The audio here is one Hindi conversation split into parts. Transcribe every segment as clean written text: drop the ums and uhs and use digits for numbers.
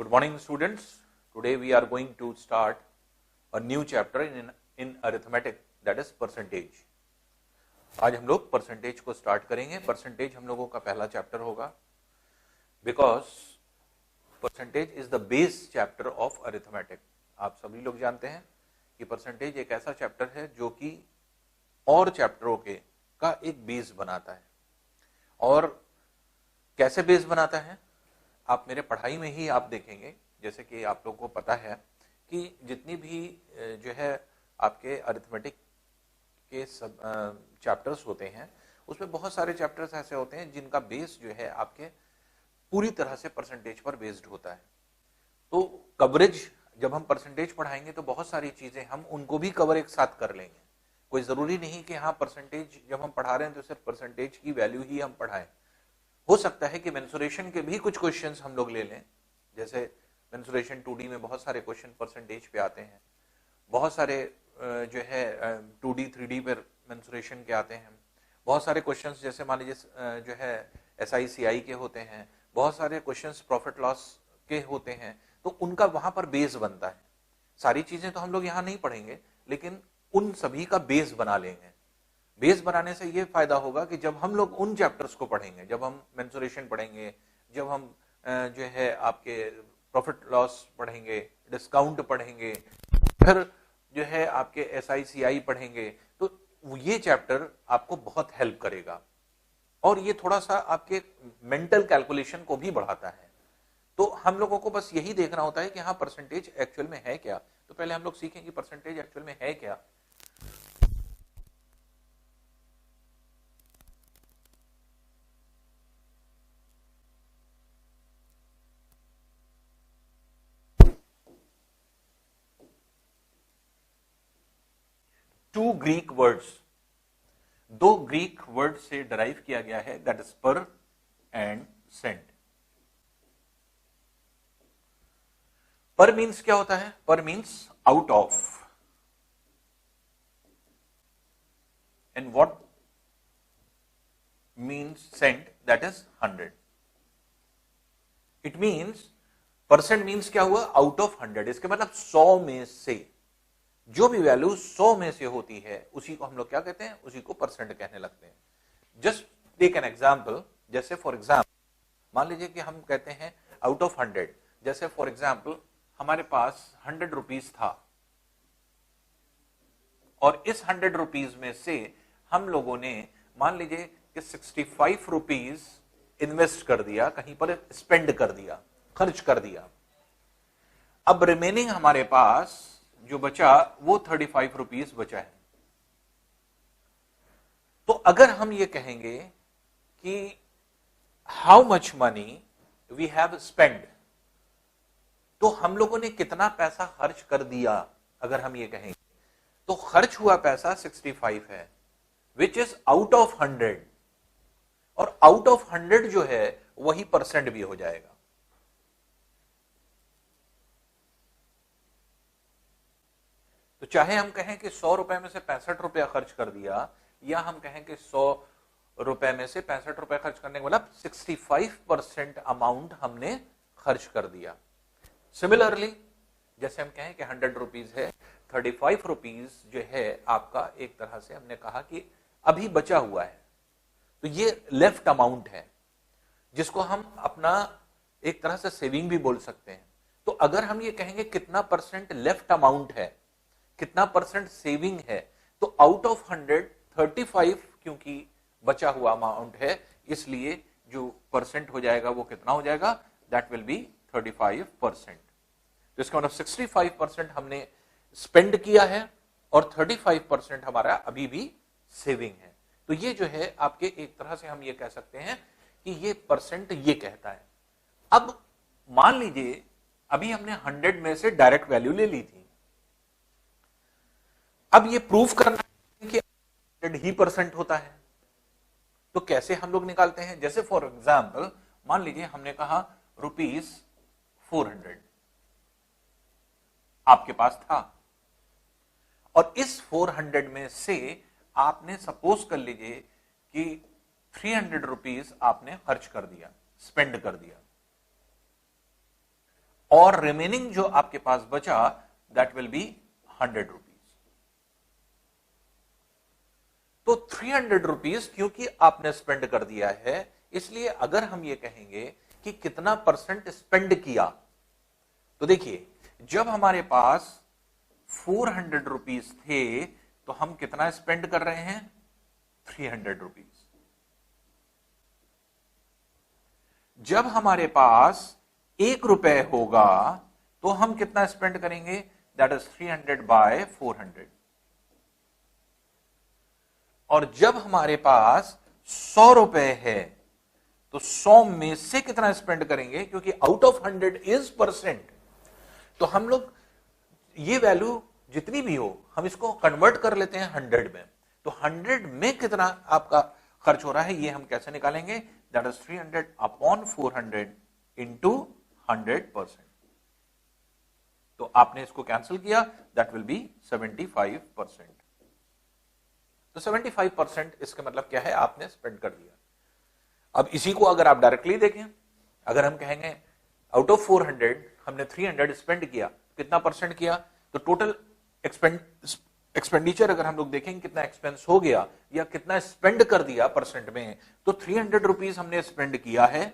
Good morning, students. Today we are going to start a new chapter in arithmetic, that is percentage. आज हम लोग परसेंटेज को स्टार्ट करेंगे. परसेंटेज हम लोगों का पहला चैप्टर होगा because percentage is the base chapter of arithmetic. आप सभी लोग जानते हैं कि परसेंटेज एक ऐसा चैप्टर है जो कि और चैप्टरों के का एक बेस बनाता है. और कैसे बेस बनाता है आप मेरे पढ़ाई में ही आप देखेंगे. जैसे कि आप लोगों को पता है कि जितनी भी जो है आपके अरिथमेटिक के सब चैप्टर्स होते हैं उसमें बहुत सारे चैप्टर्स ऐसे होते हैं जिनका बेस जो है आपके पूरी तरह से परसेंटेज पर बेस्ड होता है. तो कवरेज जब हम परसेंटेज पढ़ाएंगे तो बहुत सारी चीजें हम उनको भी कवर एक साथ कर लेंगे. कोई जरूरी नहीं कि हाँ परसेंटेज जब हम पढ़ा रहे हैं तो सिर्फ परसेंटेज की वैल्यू ही हम पढ़ाएं. हो सकता है कि मेंसुरेशन के भी कुछ क्वेश्चंस हम लोग ले लें. जैसे मेंसुरेशन 2D में बहुत सारे क्वेश्चन परसेंटेज पे आते हैं. बहुत सारे जो है 2D 3D पर मेंसुरेशन के आते हैं. बहुत सारे क्वेश्चंस जैसे मान लीजिए जो है SI CI के होते हैं. बहुत सारे क्वेश्चंस प्रॉफिट लॉस के होते हैं. तो उनका वहां पर बेस बनता है. सारी चीजें तो हम लोग यहाँ नहीं पढ़ेंगे लेकिन उन सभी का बेस बना लेंगे. बेस बनाने से ये फायदा होगा कि जब हम लोग उन चैप्टर्स को पढ़ेंगे, जब हम मेंसुरेशन पढ़ेंगे, जब हम जो है आपके प्रॉफिट लॉस पढ़ेंगे, डिस्काउंट पढ़ेंगे, फिर जो है आपके SI CI पढ़ेंगे, तो ये चैप्टर आपको बहुत हेल्प करेगा. और ये थोड़ा सा आपके मेंटल कैलकुलेशन को भी बढ़ाता है. तो हम लोगों को बस यही देखना होता है कि हाँ परसेंटेज एक्चुअल में है क्या. तो पहले हम लोग सीखेंगे परसेंटेज एक्चुअल में है क्या. टू ग्रीक वर्ड्स, दो ग्रीक वर्ड से डराइव किया गया है, that is per and cent. Per means क्या होता है? Per means out of. And what means cent? That is 100. It means percent means क्या हुआ? Out of 100. इसके मतलब 100 में से जो भी वैल्यू 100 में से होती है उसी को हम लोग क्या कहते हैं? उसी को परसेंट कहने लगते हैं. Just take an example. जैसे फॉर एग्जांपल मान लीजिए कि हम कहते हैं आउट ऑफ 100. जैसे फॉर एग्जांपल हमारे पास 100 रुपीज था और इस 100 रुपीज में से हम लोगों ने मान लीजिए कि 65 रुपीज इन्वेस्ट कर दिया, कहीं पर स्पेंड कर दिया, खर्च कर दिया. अब रिमेनिंग हमारे पास जो बचा वो 35 रुपीज बचा है. तो अगर हम ये कहेंगे कि how much money we have spend, तो हम लोगों ने कितना पैसा खर्च कर दिया, अगर हम ये कहेंगे तो खर्च हुआ पैसा 65 है, विच इज आउट ऑफ 100. और आउट ऑफ 100 जो है वही परसेंट भी हो जाएगा. तो चाहे हम कहें कि 100 रुपए में से 65 रुपया खर्च कर दिया, या हम कहें कि 100 रुपए में से 65 रुपए खर्च करने का मतलब 65% अमाउंट हमने खर्च कर दिया. सिमिलरली जैसे हम कहें कि 100 रुपीज है, 35 रुपीज जो है आपका एक तरह से हमने कहा कि अभी बचा हुआ है. तो ये लेफ्ट अमाउंट है जिसको हम अपना एक तरह से सेविंग भी बोल सकते हैं. तो अगर हम ये कहेंगे कितना परसेंट लेफ्ट अमाउंट है, कितना परसेंट सेविंग है, तो आउट ऑफ 100 35 क्योंकि बचा हुआ अमाउंट है, इसलिए जो परसेंट हो जाएगा वो कितना हो जाएगा? That will be 35%. तो इसका मतलब 65% हमने स्पेंड किया है और 35% हमारा अभी भी सेविंग है. तो ये जो है आपके एक तरह से हम ये कह सकते हैं कि ये परसेंट ये कहता है. अब मान लीजिए अभी हमने 100 में से डायरेक्ट वैल्यू ले ली थी. अब ये प्रूफ करना है कि 100 ही परसेंट होता है. तो कैसे हम लोग निकालते हैं? जैसे फॉर एग्जाम्पल मान लीजिए हमने कहा ₹400 आपके पास था और इस 400 में से आपने सपोज कर लीजिए कि 300 रुपीज आपने खर्च कर दिया, स्पेंड कर दिया. और रिमेनिंग जो आपके पास बचा दैट विल बी 100 रुपीज। तो 300 रुपीज क्योंकि आपने स्पेंड कर दिया है, इसलिए अगर हम ये कहेंगे कि कितना परसेंट स्पेंड किया, तो देखिए जब हमारे पास 400 रुपीज थे तो हम कितना स्पेंड कर रहे हैं, 300 रुपीज। जब हमारे पास 1 रुपए होगा तो हम कितना स्पेंड करेंगे, दैट इज 300 बाय 400। और जब हमारे पास 100 रुपए है तो 100 में से कितना स्पेंड करेंगे, क्योंकि आउट ऑफ 100 इज परसेंट, तो हम लोग ये वैल्यू जितनी भी हो हम इसको कन्वर्ट कर लेते हैं 100 में। तो 100 में कितना आपका खर्च हो रहा है ये हम कैसे निकालेंगे, दैट इज 300 अपॉन 400 इंटू 100%। तो आपने इसको कैंसिल किया, दैट विल बी 75%। तो 75% इसका मतलब क्या है, आपने स्पेंड कर दिया। अब इसी को अगर आप डायरेक्टली देखें, अगर हम कहेंगे आउट ऑफ 400 हमने 300 स्पेंड किया, कितना परसेंट किया, तो टोटल एक्सपेंडिचर अगर हम लोग देखेंगे कितना एक्सपेंस हो गया या कितना स्पेंड कर दिया परसेंट में, तो 300 रुपीज हमने स्पेंड किया है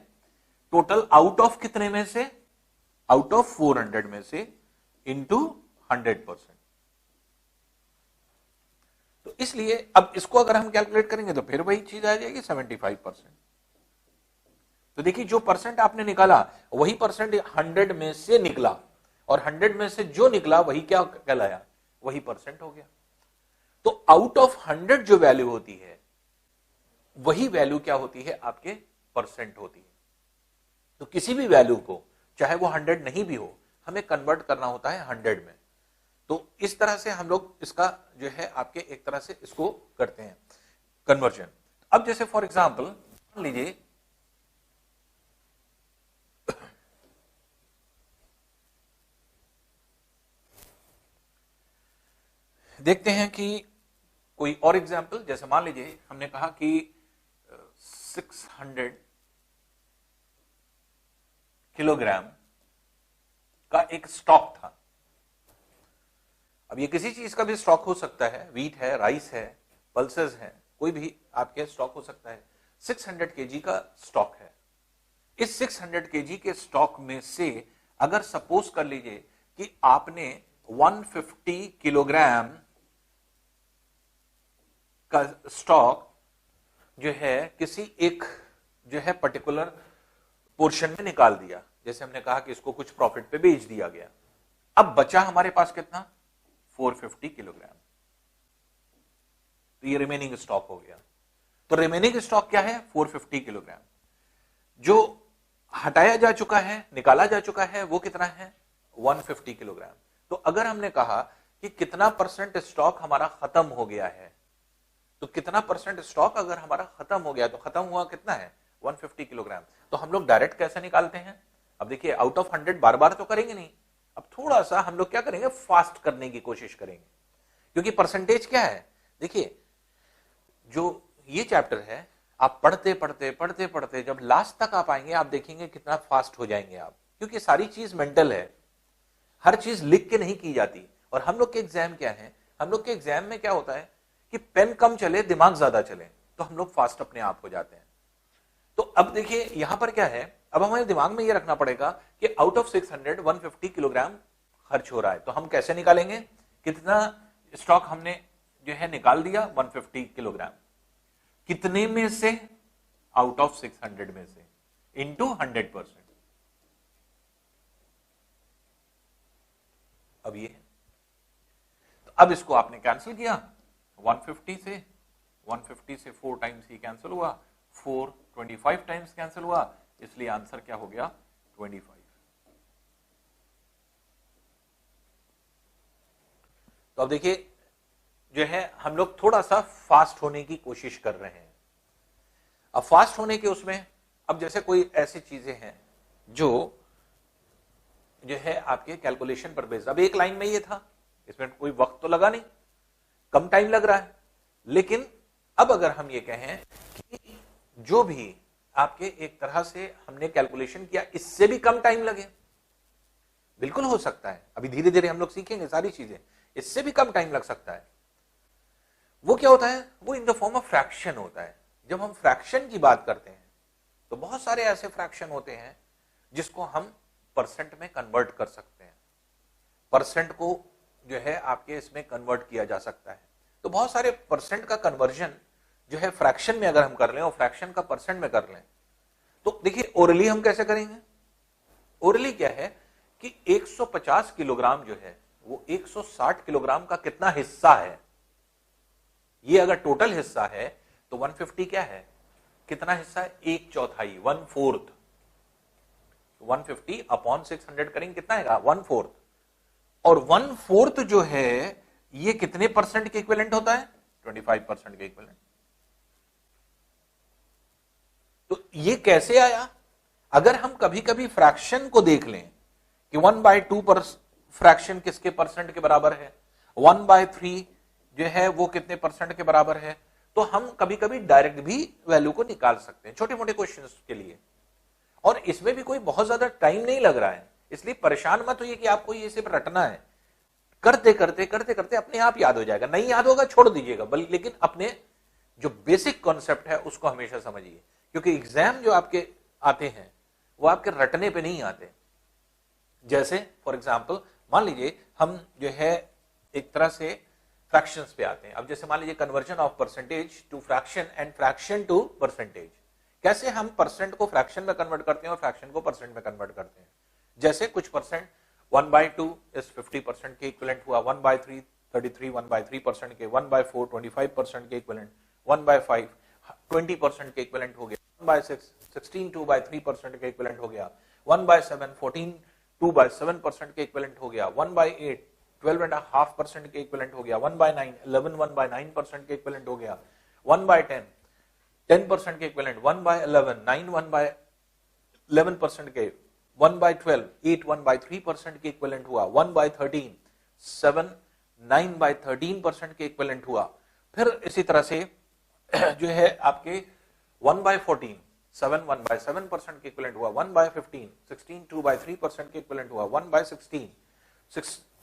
टोटल आउट ऑफ कितने में से, आउट ऑफ 400 में से इंटू 100%। तो इसलिए अब इसको अगर हम कैलकुलेट करेंगे तो फिर वही चीज आ जाएगी 75%। तो देखिए जो परसेंट आपने निकाला वही परसेंट 100 में से निकला, और 100 में से जो निकला वही क्या कहलाया, वही परसेंट हो गया। तो आउट ऑफ 100 जो वैल्यू होती है वही वैल्यू क्या होती है, आपके परसेंट होती है। तो किसी भी वैल्यू को चाहे वो 100 नहीं भी हो, हमें कन्वर्ट करना होता है 100 में। तो इस तरह से हम लोग इसका जो है आपके एक तरह से इसको करते हैं कन्वर्जन। अब जैसे फॉर एग्जांपल मान लीजिए देखते हैं कि कोई और एग्जांपल, जैसे मान लीजिए हमने कहा कि 600 किलोग्राम का एक स्टॉक था। अब ये किसी चीज का भी स्टॉक हो सकता है, व्हीट है, राइस है, पल्सेस है, कोई भी आपके स्टॉक हो सकता है। 600 केजी का स्टॉक है। इस 600 केजी के स्टॉक में से अगर सपोज कर लीजिए कि आपने 150 किलोग्राम का स्टॉक जो है किसी एक जो है पर्टिकुलर पोर्शन में निकाल दिया, जैसे हमने कहा कि इसको कुछ प्रॉफिट पे बेच दिया गया। अब बचा हमारे पास कितना, 450 किलोग्राम। तो ये रिमेनिंग स्टॉक हो गया। तो रिमेनिंग स्टॉक क्या है, 450 किलोग्राम। जो हटाया जा चुका है, निकाला जा चुका है, वो कितना है, 150 किलोग्राम। तो अगर हमने कहा कि कितना परसेंट स्टॉक हमारा खत्म हो गया है, तो कितना परसेंट स्टॉक अगर हमारा खत्म हो गया तो खत्म हुआ कितना है, 150 किलोग्राम। तो हम लोग डायरेक्ट कैसे निकालते हैं, अब देखिए आउट ऑफ 100 बार बार तो करेंगे नहीं, अब थोड़ा सा हम लोग क्या करेंगे, फास्ट करने की कोशिश करेंगे। क्योंकि परसेंटेज क्या है, देखिए जो ये चैप्टर है आप पढ़ते पढ़ते पढ़ते पढ़ते जब लास्ट तक आप आएंगे आप देखेंगे कितना फास्ट हो जाएंगे आप, क्योंकि सारी चीज मेंटल है, हर चीज लिख के नहीं की जाती। और हम लोग के एग्जाम क्या है, हम लोग के एग्जाम में क्या होता है कि पेन कम चले दिमाग ज्यादा चले, तो हम लोग फास्ट अपने आप हो जाते हैं। तो अब देखिए यहां पर क्या है, अब हमें दिमाग में यह रखना पड़ेगा कि आउट ऑफ 600 150 किलोग्राम खर्च हो रहा है। तो हम कैसे निकालेंगे, कितना स्टॉक हमने जो है निकाल दिया, 150 किलोग्राम, कितने में से, आउट ऑफ 600 में से, इंटू 100%। अब ये तो अब इसको आपने कैंसिल किया, 150 से 4 टाइम्स ही कैंसिल हुआ, 4 25 टाइम्स कैंसिल हुआ, इसलिए आंसर क्या हो गया, 25। तो अब देखिए जो है हम लोग थोड़ा सा फास्ट होने की कोशिश कर रहे हैं। अब फास्ट होने के उसमें, अब जैसे कोई ऐसी चीजें हैं जो है आपके कैलकुलेशन पर बेस्ड, अब एक लाइन में ये था, इसमें कोई वक्त तो लगा नहीं, कम टाइम लग रहा है। लेकिन अब अगर हम ये कहें कि जो भी आपके एक तरह से हमने कैलकुलेशन किया इससे भी कम टाइम लगे, बिल्कुल हो सकता है, अभी धीरे धीरे हम लोग सीखेंगे सारी चीजें, इससे भी कम टाइम लग सकता है। वो क्या होता है, वो in the form of fraction होता है। जब हम फ्रैक्शन की बात करते हैं तो बहुत सारे ऐसे फ्रैक्शन होते हैं जिसको हम परसेंट में कन्वर्ट कर सकते हैं, परसेंट को जो है आपके इसमें कन्वर्ट किया जा सकता है। तो बहुत सारे परसेंट का कन्वर्जन जो है फ्रैक्शन में अगर हम कर लें और फ्रैक्शन का परसेंट में कर लें, तो देखिए ओरली हम कैसे करेंगे। ओरली क्या है कि 150 किलोग्राम जो है वो 160 किलोग्राम का कितना हिस्सा है, ये अगर टोटल हिस्सा है तो 150 क्या है, कितना हिस्सा है, 1/4, 1/4। 150 अपॉन 600 करेंगे कितना आएगा, 1/4। और 1/4 जो है ये कितने परसेंट के इक्विवेलेंट होता है, 25% के इक्विवेलेंट। तो ये कैसे आया, अगर हम कभी कभी फ्रैक्शन को देख लें कि 1/2 पर फ्रैक्शन किसके परसेंट के बराबर है, 1/3 जो है वो कितने परसेंट के बराबर है, तो हम कभी कभी डायरेक्ट भी वैल्यू को निकाल सकते हैं छोटे मोटे क्वेश्चंस के लिए। और इसमें भी कोई बहुत ज्यादा टाइम नहीं लग रहा है, इसलिए परेशान मत होइए कि आपको ये सिर्फ रटना है, करते करते करते करते अपने आप याद हो जाएगा, नहीं याद होगा छोड़ दीजिएगा, बल्कि लेकिन अपने जो बेसिक कॉन्सेप्ट है उसको हमेशा समझिए, क्योंकि एग्जाम जो आपके आते हैं वो आपके रटने पे नहीं आते। जैसे फॉर एग्जाम्पल मान लीजिए हम जो है एक तरह से फ्रैक्शंस पे आते हैं। अब जैसे मान लीजिए conversion of percentage to fraction and fraction to percentage, कैसे हम परसेंट को फ्रैक्शन में कन्वर्ट करते हैं और फ्रैक्शन को परसेंट में कन्वर्ट करते हैं। जैसे कुछ परसेंट 1/2 इज 50% के इक्विवेलेंट हुआ, 1/3 33, 1/3% के, 1/4 25% के इक्विवेलेंट, 1/5 20% के इक्विवेलेंट हो गया, 1/6 16 2/3% के इक्विवेलेंट हो गया, 1/7 14 2/7% के इक्विवेलेंट हो गया, 1/8 12.5% के इक्विवेलेंट हो गया, 1/9 11 1/9% के इक्विवेलेंट हो गया, 1/10 10% के इक्विवेलेंट, 1/11 9 1/11% के, 1/12 8 1/3% के इक्विवेलेंट हुआ, 1/13 7 9/13% के इक्विवेलेंट हुआ। फिर इसी तरह से जो है आपके 1/14 7 1/7% के इक्विवेलेंट हुआ, 1/15 16 2/3% के इक्विवेलेंट हुआ, 1/16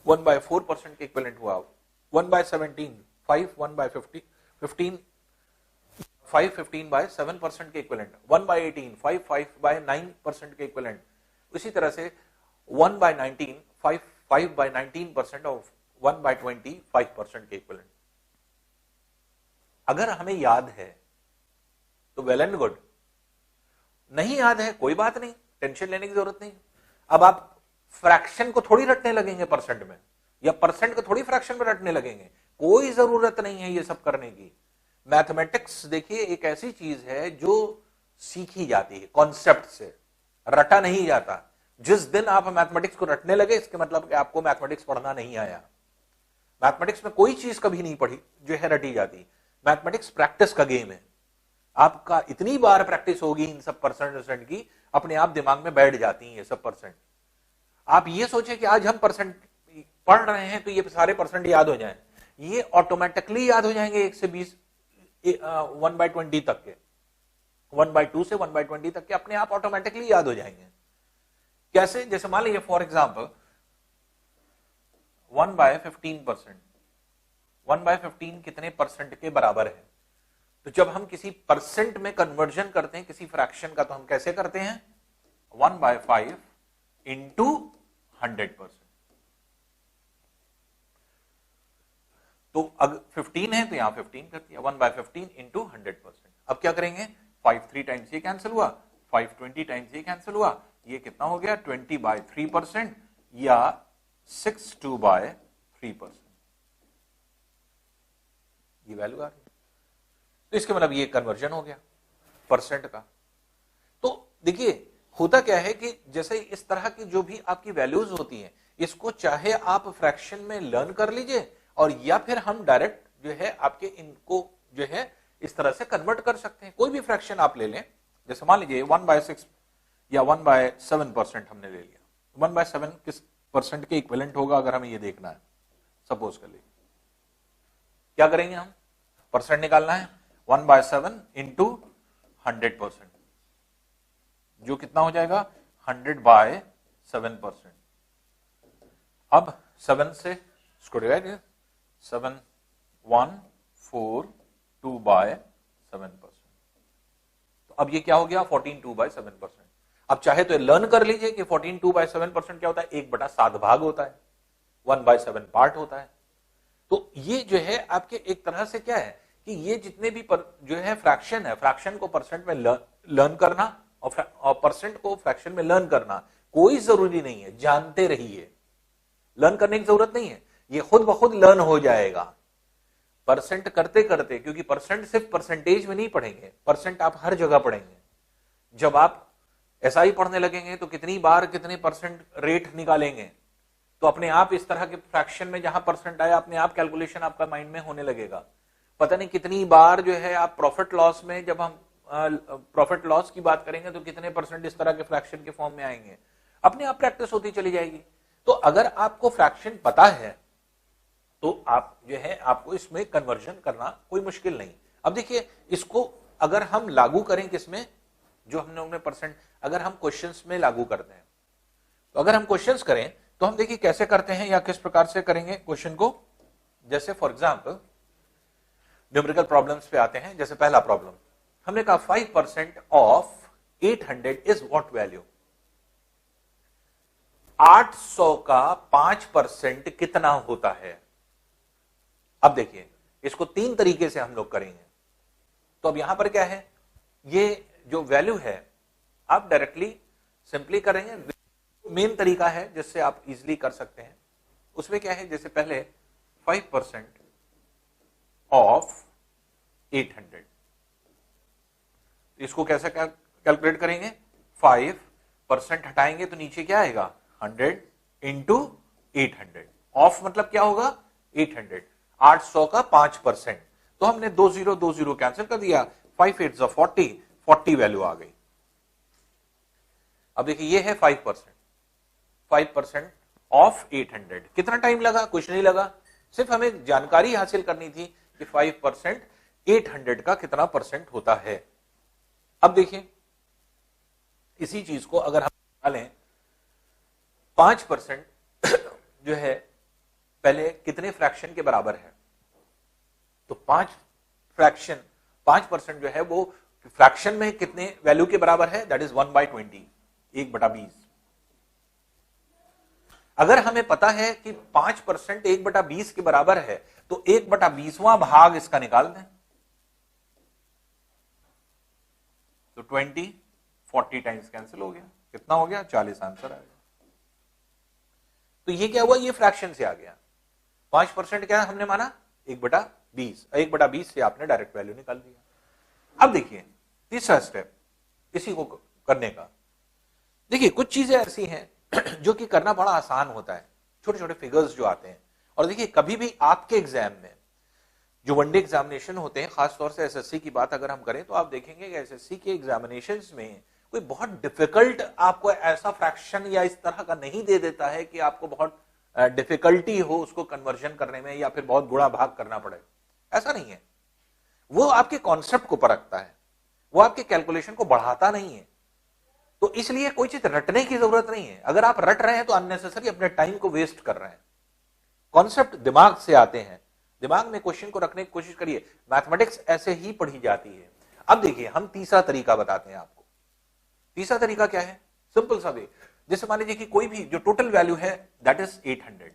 1/4% के इक्विवेलेंट हुआ, 1/17 5 1/15 5 15/7% के इक्विवेलेंट, 1/18 5 5/9% के इक्विवेलेंट। इसी तरह से 1/19 5 5/19% और 1/20 5% के इक्विवेलेंट। अगर हमें याद है तो वेल एंड गुड, नहीं याद है कोई बात नहीं, टेंशन लेने की जरूरत नहीं। अब आप फ्रैक्शन को थोड़ी रटने लगेंगे परसेंट में, या परसेंट को थोड़ी फ्रैक्शन में रटने लगेंगे, कोई जरूरत नहीं है ये सब करने की। मैथमेटिक्स देखिए एक ऐसी चीज है जो सीखी जाती है कॉन्सेप्ट से, रटा नहीं जाता। जिस दिन आप मैथमेटिक्स को रटने लगे इसके मतलब कि आपको मैथमेटिक्स पढ़ना नहीं आया। मैथमेटिक्स में कोई चीज कभी नहीं पढ़ी जो है रटी जाती। मैथमेटिक्स प्रैक्टिस का गेम है, आपका इतनी बार प्रैक्टिस होगी इन सब परसेंट की, अपने आप दिमाग में बैठ जाती हैं ये सब परसेंट। आप ये सोचे कि आज हम परसेंट पढ़ रहे हैं तो ये सारे परसेंट याद हो जाएं, ये ऑटोमेटिकली याद हो जाएंगे 1 से 20 1/20 तक के, 1/2 से 1/20 तक के अपने आप ऑटोमेटिकली याद हो जाएंगे। कैसे, जैसे मान लीजिए फॉर एग्जाम्पल 1/15%, 1/15 कितने परसेंट के बराबर है। तो जब हम किसी परसेंट में कन्वर्जन करते हैं किसी फ्रैक्शन का, तो हम कैसे करते हैं, 1/5 इंटू 100%। तो अगर 15 है तो यहां 15 कर दिया, 1/15 इंटू 100%। अब क्या करेंगे, 5 3 टाइम्स ये कैंसिल हुआ, 5 20 टाइम्स ये कैंसिल हुआ, ये कितना हो गया 20/3% या 6 2/3%, ये वैल्यू आ रही है। तो इसके मतलब ये कन्वर्जन हो गया परसेंट का। तो देखिए होता क्या है कि जैसे इस तरह की जो भी आपकी वैल्यूज होती हैं, इसको चाहे आप फ्रैक्शन में लर्न कर लीजिए और या फिर हम डायरेक्ट जो है आपके इनको जो है इस तरह से कन्वर्ट कर सकते हैं। कोई भी फ्रैक्शन आप ले लें, जैसे मान लीजिए 1/6 या 1/7% हमने ले लिया, 1/7 किस परसेंट के इक्विवेलेंट होगा अगर हमें ये देखना है। सपोज कर लीजिए क्या करेंगे, हम परसेंट निकालना है, 1/7 इंटू 100%, जो कितना हो जाएगा 100/7%। अब 7 से इसको डिवाइड 7 1 4 2 बाय 7%। तो अब ये क्या हो गया 14 2 बाय 7%। अब चाहे तो लर्न कर लीजिए कि 14 2 बाय 7% क्या होता है, 1/7 भाग होता है, 1/7 पार्ट होता है। तो ये जो है आपके एक तरह से क्या है कि ये जितने भी जो है फ्रैक्शन है, फ्रैक्शन को परसेंट में लर्न करना और परसेंट को फ्रैक्शन में लर्न करना कोई जरूरी नहीं है, जानते रहिए, लर्न करने की जरूरत नहीं है, ये खुद ब खुद लर्न हो जाएगा परसेंट करते करते, क्योंकि परसेंट सिर्फ परसेंटेज में नहीं पढ़ेंगे, परसेंट आप हर जगह पढ़ेंगे। जब आप एसआई पढ़ने लगेंगे तो कितनी बार कितने परसेंट रेट निकालेंगे, तो अपने आप इस तरह के फ्रैक्शन में जहां परसेंट आया अपने आप कैलकुलेशन आपका माइंड में होने लगेगा। पता नहीं कितनी बार जो है आप प्रॉफिट लॉस में, जब हम प्रॉफिट लॉस की बात करेंगे तो कितने परसेंट इस तरह के फ्रैक्शन के फॉर्म में आएंगे, अपने आप प्रैक्टिस होती चली जाएगी। तो अगर आपको फ्रैक्शन पता है तो आप जो है आपको इसमें कन्वर्जन करना कोई मुश्किल नहीं। अब देखिए इसको अगर हम लागू करें किसमें, जो हमने उन्हें परसेंट, अगर हम क्वेश्चंस में लागू करते हैं, तो अगर हम क्वेश्चंस करें तो हम देखिए कैसे करते हैं या किस प्रकार से करेंगे क्वेश्चन को। जैसे फॉर एग्जांपल न्यूमेरिकल प्रॉब्लम्स पे आते हैं। जैसे पहला प्रॉब्लम हमने कहा 5% ऑफ 800 इज व्हाट वैल्यू, 800 का 5% कितना होता है। अब देखिए इसको 3 तरीके से हम लोग करेंगे। तो अब यहां पर क्या है, ये जो वैल्यू है आप डायरेक्टली सिंपली करेंगे। मेन तरीका है जिससे आप इजीली कर सकते हैं, उसमें क्या है, जैसे पहले 5% ऑफ 800, इसको कैसे कैलकुलेट करेंगे, 5% हटाएंगे तो नीचे क्या आएगा 100 इंटू 800, ऑफ मतलब क्या होगा 800, 800 का 5%, तो हमने 20 कैंसिल कर दिया, 5 8 40, 40 वैल्यू आ गई। अब देखिए ये है 5% ऑफ 800, कितना टाइम लगा, कुछ नहीं लगा, सिर्फ हमें जानकारी हासिल करनी थी कि 5% 800 का कितना परसेंट होता है। अब देखिए इसी चीज को अगर हम निकालें 5% जो है पहले कितने फ्रैक्शन के बराबर है, तो 5% जो है वो फ्रैक्शन में कितने वैल्यू के बराबर है, दैट इज 1/20, 1/20। अगर हमें पता है कि 5% 1/20 के बराबर है तो 1/20वां भाग इसका निकाल दें, तो 20 40 टाइम्स कैंसिल हो गया, कितना हो गया 40 आंसर आ गया। तो ये क्या हुआ, ये फ्रैक्शन से आ गया। 5% क्या हमने माना 1/20, 1/20 से आपने डायरेक्ट वैल्यू निकाल दिया। अब देखिए तीसरा स्टेप इसी को करने का। देखिए कुछ चीजें ऐसी हैं जो कि करना बड़ा आसान होता है, छोटे छोटे फिगर्स जो आते हैं। और देखिए कभी भी आपके एग्जाम में जो वनडे एग्जामिनेशन होते हैं, खासतौर से एसएससी की बात अगर हम करें तो आप देखेंगे कि एसएससी के एग्जामिनेशंस में कोई बहुत डिफिकल्ट आपको ऐसा फ्रैक्शन या इस तरह का नहीं दे देता है कि आपको बहुत डिफिकल्टी हो उसको कन्वर्जन करने में या फिर बहुत गुणा भाग करना पड़े, ऐसा नहीं है। वो आपके कॉन्सेप्ट को परखता है, वो आपके कैलकुलेशन को बढ़ाता नहीं है। तो इसलिए कोई चीज रटने की जरूरत नहीं है। अगर आप रट रहे हैं तो अननेसेसरी अपने टाइम को वेस्ट कर रहे हैं। कॉन्सेप्ट दिमाग से आते हैं, दिमाग में क्वेश्चन को रखने की कोशिश करिए। मैथमेटिक्स ऐसे ही पढ़ी जाती है। अब देखिए हम तीसरा तरीका बताते हैं आपको। तीसरा तरीका क्या है, सिंपल सा वे। जैसे मान लीजिए कि कोई भी जो टोटल वैल्यू है दैट इज 800।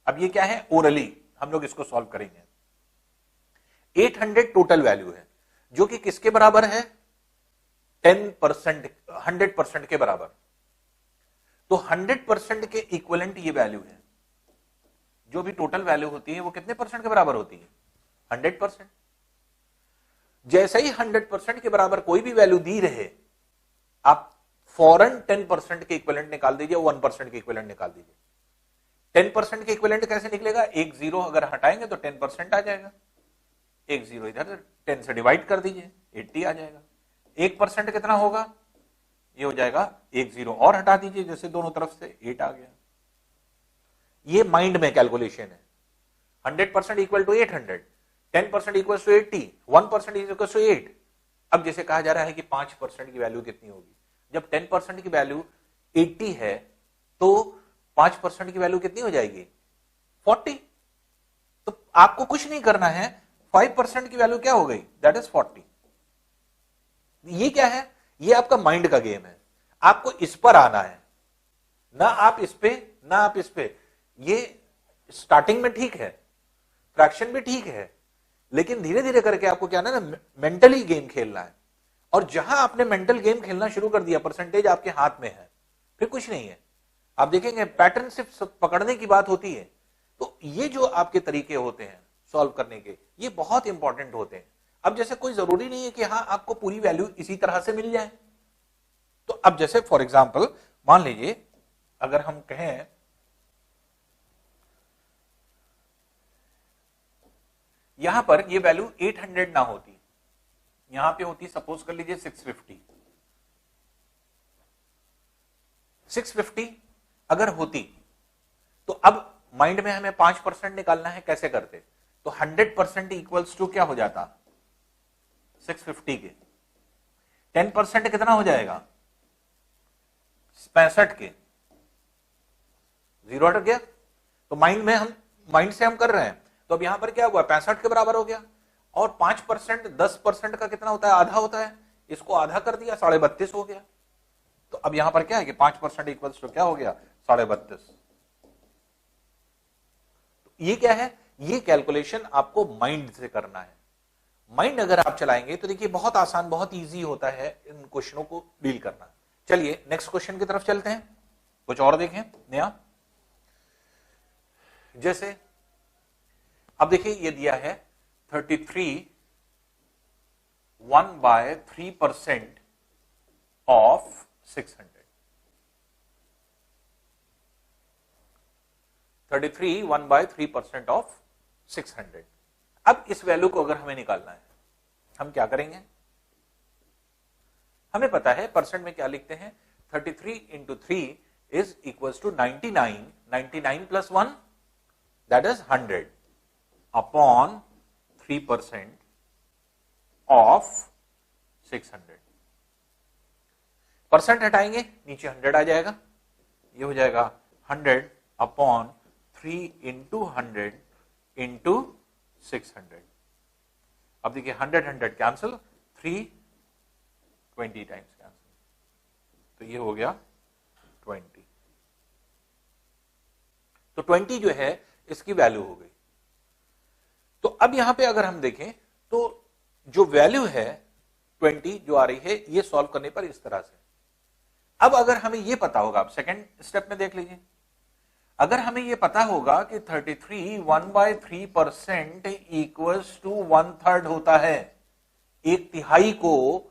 अब ये क्या है, ओरली हम लोग इसको सॉल्व करेंगे। 800 टोटल वैल्यू है जो कि किसके बराबर है, 10%, 100% के बराबर। तो 100% के इक्विवेलेंट ये वैल्यू है। जो भी टोटल वैल्यू होती है वो कितने परसेंट के बराबर होती है, 100%। जैसे ही 100% के बराबर कोई भी वैल्यू दी रहे, आप फौरन 10% के इक्विवेलेंट निकाल दीजिए, 1% के इक्विवेलेंट निकाल दीजिए। 10% के इक्विवेलेंट कैसे निकलेगा, एक जीरो अगर हटाएंगे तो 10% आ जाएगा, एक जीरो इधर 10 से डिवाइड कर दीजिए 80 आ जाएगा। 1% कितना होगा, ये हो जाएगा, एक जीरो और हटा दीजिए, जैसे दोनों तरफ से 8 आ गया। ये माइंड में कैलकुलेशन है। 100% equal to 800, 10% equal to 80, 1% equal to 8। अब जैसे कहा जा रहा है कि 5% की वैल्यू कितनी होगी, जब 10% की वैल्यू 80 है तो 5% की वैल्यू कितनी हो जाएगी 40। तो आपको कुछ नहीं करना है, 5% की वैल्यू क्या हो गई, दैट इज 40। ये क्या है, ये आपका माइंड का गेम है, आपको इस पर आना है, ना आप इस पे ना आप इस पे। ये स्टार्टिंग में ठीक है, फ्रैक्शन भी ठीक है, लेकिन धीरे धीरे करके आपको क्या ना मेंटली गेम खेलना है। और जहां आपने मेंटल गेम खेलना शुरू कर दिया, परसेंटेज आपके हाथ में है, फिर कुछ नहीं है। आप देखेंगे पैटर्न सिर्फ पकड़ने की बात होती है। तो ये जो आपके तरीके होते हैं सॉल्व करने के, ये बहुत इंपॉर्टेंट होते हैं। अब जैसे कोई जरूरी नहीं है कि हाँ आपको पूरी वैल्यू इसी तरह से मिल जाए। तो अब जैसे फॉर एग्जांपल मान लीजिए अगर हम कहें यहां पर ये वैल्यू 800 ना होती, यहां पे होती सपोज कर लीजिए 650 अगर होती, तो अब माइंड में हमें 5% निकालना है, कैसे करते, तो 100% इक्वल्स टू क्या हो जाता 650 के 10% कितना हो जाएगा 65 के, जीरो अटक गया। तो माइंड से हम कर रहे हैं, तो अब यहां पर क्या हुआ 65 के बराबर हो गया। और 5% 10% का कितना होता है, आधा होता है, इसको आधा कर दिया 32.5 हो गया। तो अब यहां पर क्या है कि 5% इक्वल्स टू क्या हो गया 32.5। तो ये क्या है, ये कैलकुलेशन आपको माइंड से करना है। माइंड अगर आप चलाएंगे तो देखिए बहुत आसान, बहुत इजी होता है इन क्वेश्चनों को डील करना। चलिए नेक्स्ट क्वेश्चन की तरफ चलते हैं, कुछ और देखें नया। जैसे अब देखिए ये दिया है 33 1/3% ऑफ 600। 33 1/3% ऑफ 600। अब इस वैल्यू को अगर हमें निकालना है, हम क्या करेंगे, हमें पता है परसेंट में क्या लिखते हैं, 33 into 3 is equals to 99, 99 plus 1 that is 100 upon 3% of 600। Percent हटाएंगे नीचे 100 आ जाएगा, ये हो जाएगा 100 अपॉन 3 इंटू 100 इंटू 600। अब देखिए 100 कैंसिल, 3 20 टाइम्स कैंसिल, तो ये हो गया 20। तो 20 जो है इसकी वैल्यू हो गई। तो अब यहां पे अगर हम देखें तो जो वैल्यू है 20 जो आ रही है, ये सॉल्व करने पर इस तरह से। अब अगर हमें ये पता होगा, आप सेकंड स्टेप में देख लीजिए, अगर हमें ये पता होगा कि 33 1/3% इक्वल्स टू 1/3 होता है, 1/3 को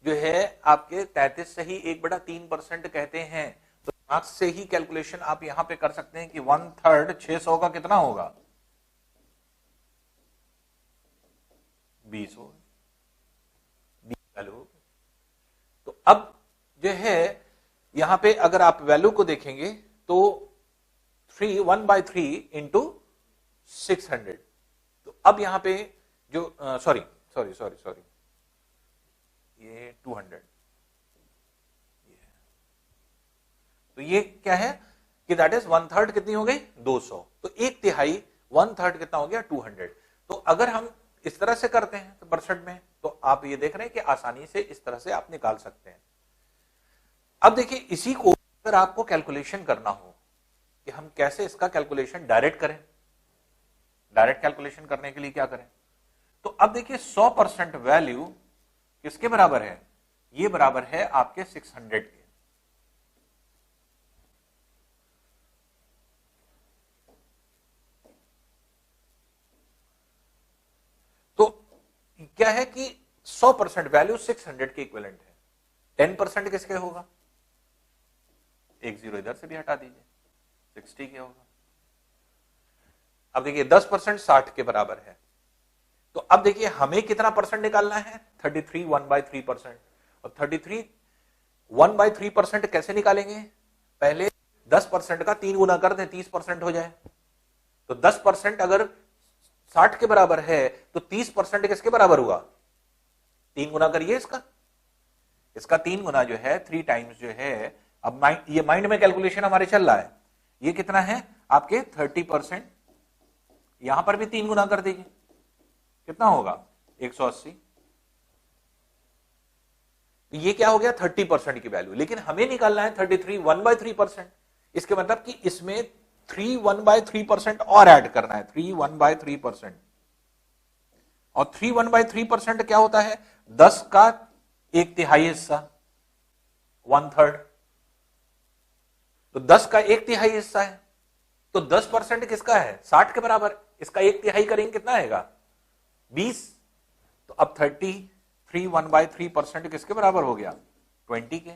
जो है आपके 33 से ही 1/3% कहते हैं, तो मार्क्स से ही कैलकुलेशन आप यहां पे कर सकते हैं कि 1/3 600 का कितना होगा 20 होगा, 20 वैल्यू। तो अब जो है यहां पे अगर आप वैल्यू को देखेंगे तो 1/3 इंटू 600। तो अब यहां पे जो सॉरी ये 200, तो ये क्या है कि दैट इज 1/3 कितनी हो गई 200। तो 1/3 1/3 कितना हो गया 200। तो अगर हम इस तरह से करते हैं तो परसेंट में, तो आप ये देख रहे हैं कि आसानी से इस तरह से आप निकाल सकते हैं। अब देखिए इसी को अगर आपको कैलकुलेशन करना हो कि हम कैसे इसका कैलकुलेशन डायरेक्ट करें, डायरेक्ट कैलकुलेशन करने के लिए क्या करें, तो अब देखिए 100% वैल्यू किसके बराबर है, ये बराबर है आपके 600 के। तो क्या है कि 100% वैल्यू 600 के इक्विवेलेंट है। 10% किसके होगा, एक जीरो इधर से भी हटा दीजिए, 60 के होगा। अब देखिए 10% 60 के बराबर है। तो अब देखिए हमें कितना परसेंट निकालना है 33 1/3%। और 33 1/3% कैसे निकालेंगे, पहले 10% का 3 गुना कर दें 30% हो जाए। तो 10% अगर 60 के बराबर है तो 30% किसके बराबर हुआ, 3 गुना करिए इसका 3 गुना जो है 3 टाइम्स जो है। अब ये माइंड में कैलकुलेशन हमारे चल रहा है, ये कितना है आपके 30%, यहां पर भी 3 गुना कर दीजिए, कितना होगा 180। ये क्या हो गया 30% की वैल्यू, लेकिन हमें निकालना है 33 1/3%। इसके मतलब कि इसमें 3 1/3% और ऐड करना है, 3 1/3%। और 3 1/3% क्या होता है 10 का 1/3 हिस्सा, 1/3। तो 10 का 1/3 हिस्सा है, तो 10% किसका है 60 के बराबर, इसका 1/3 करेंगे कितना आएगा 20। तो अब 33 1/3% किसके बराबर हो गया 20 के।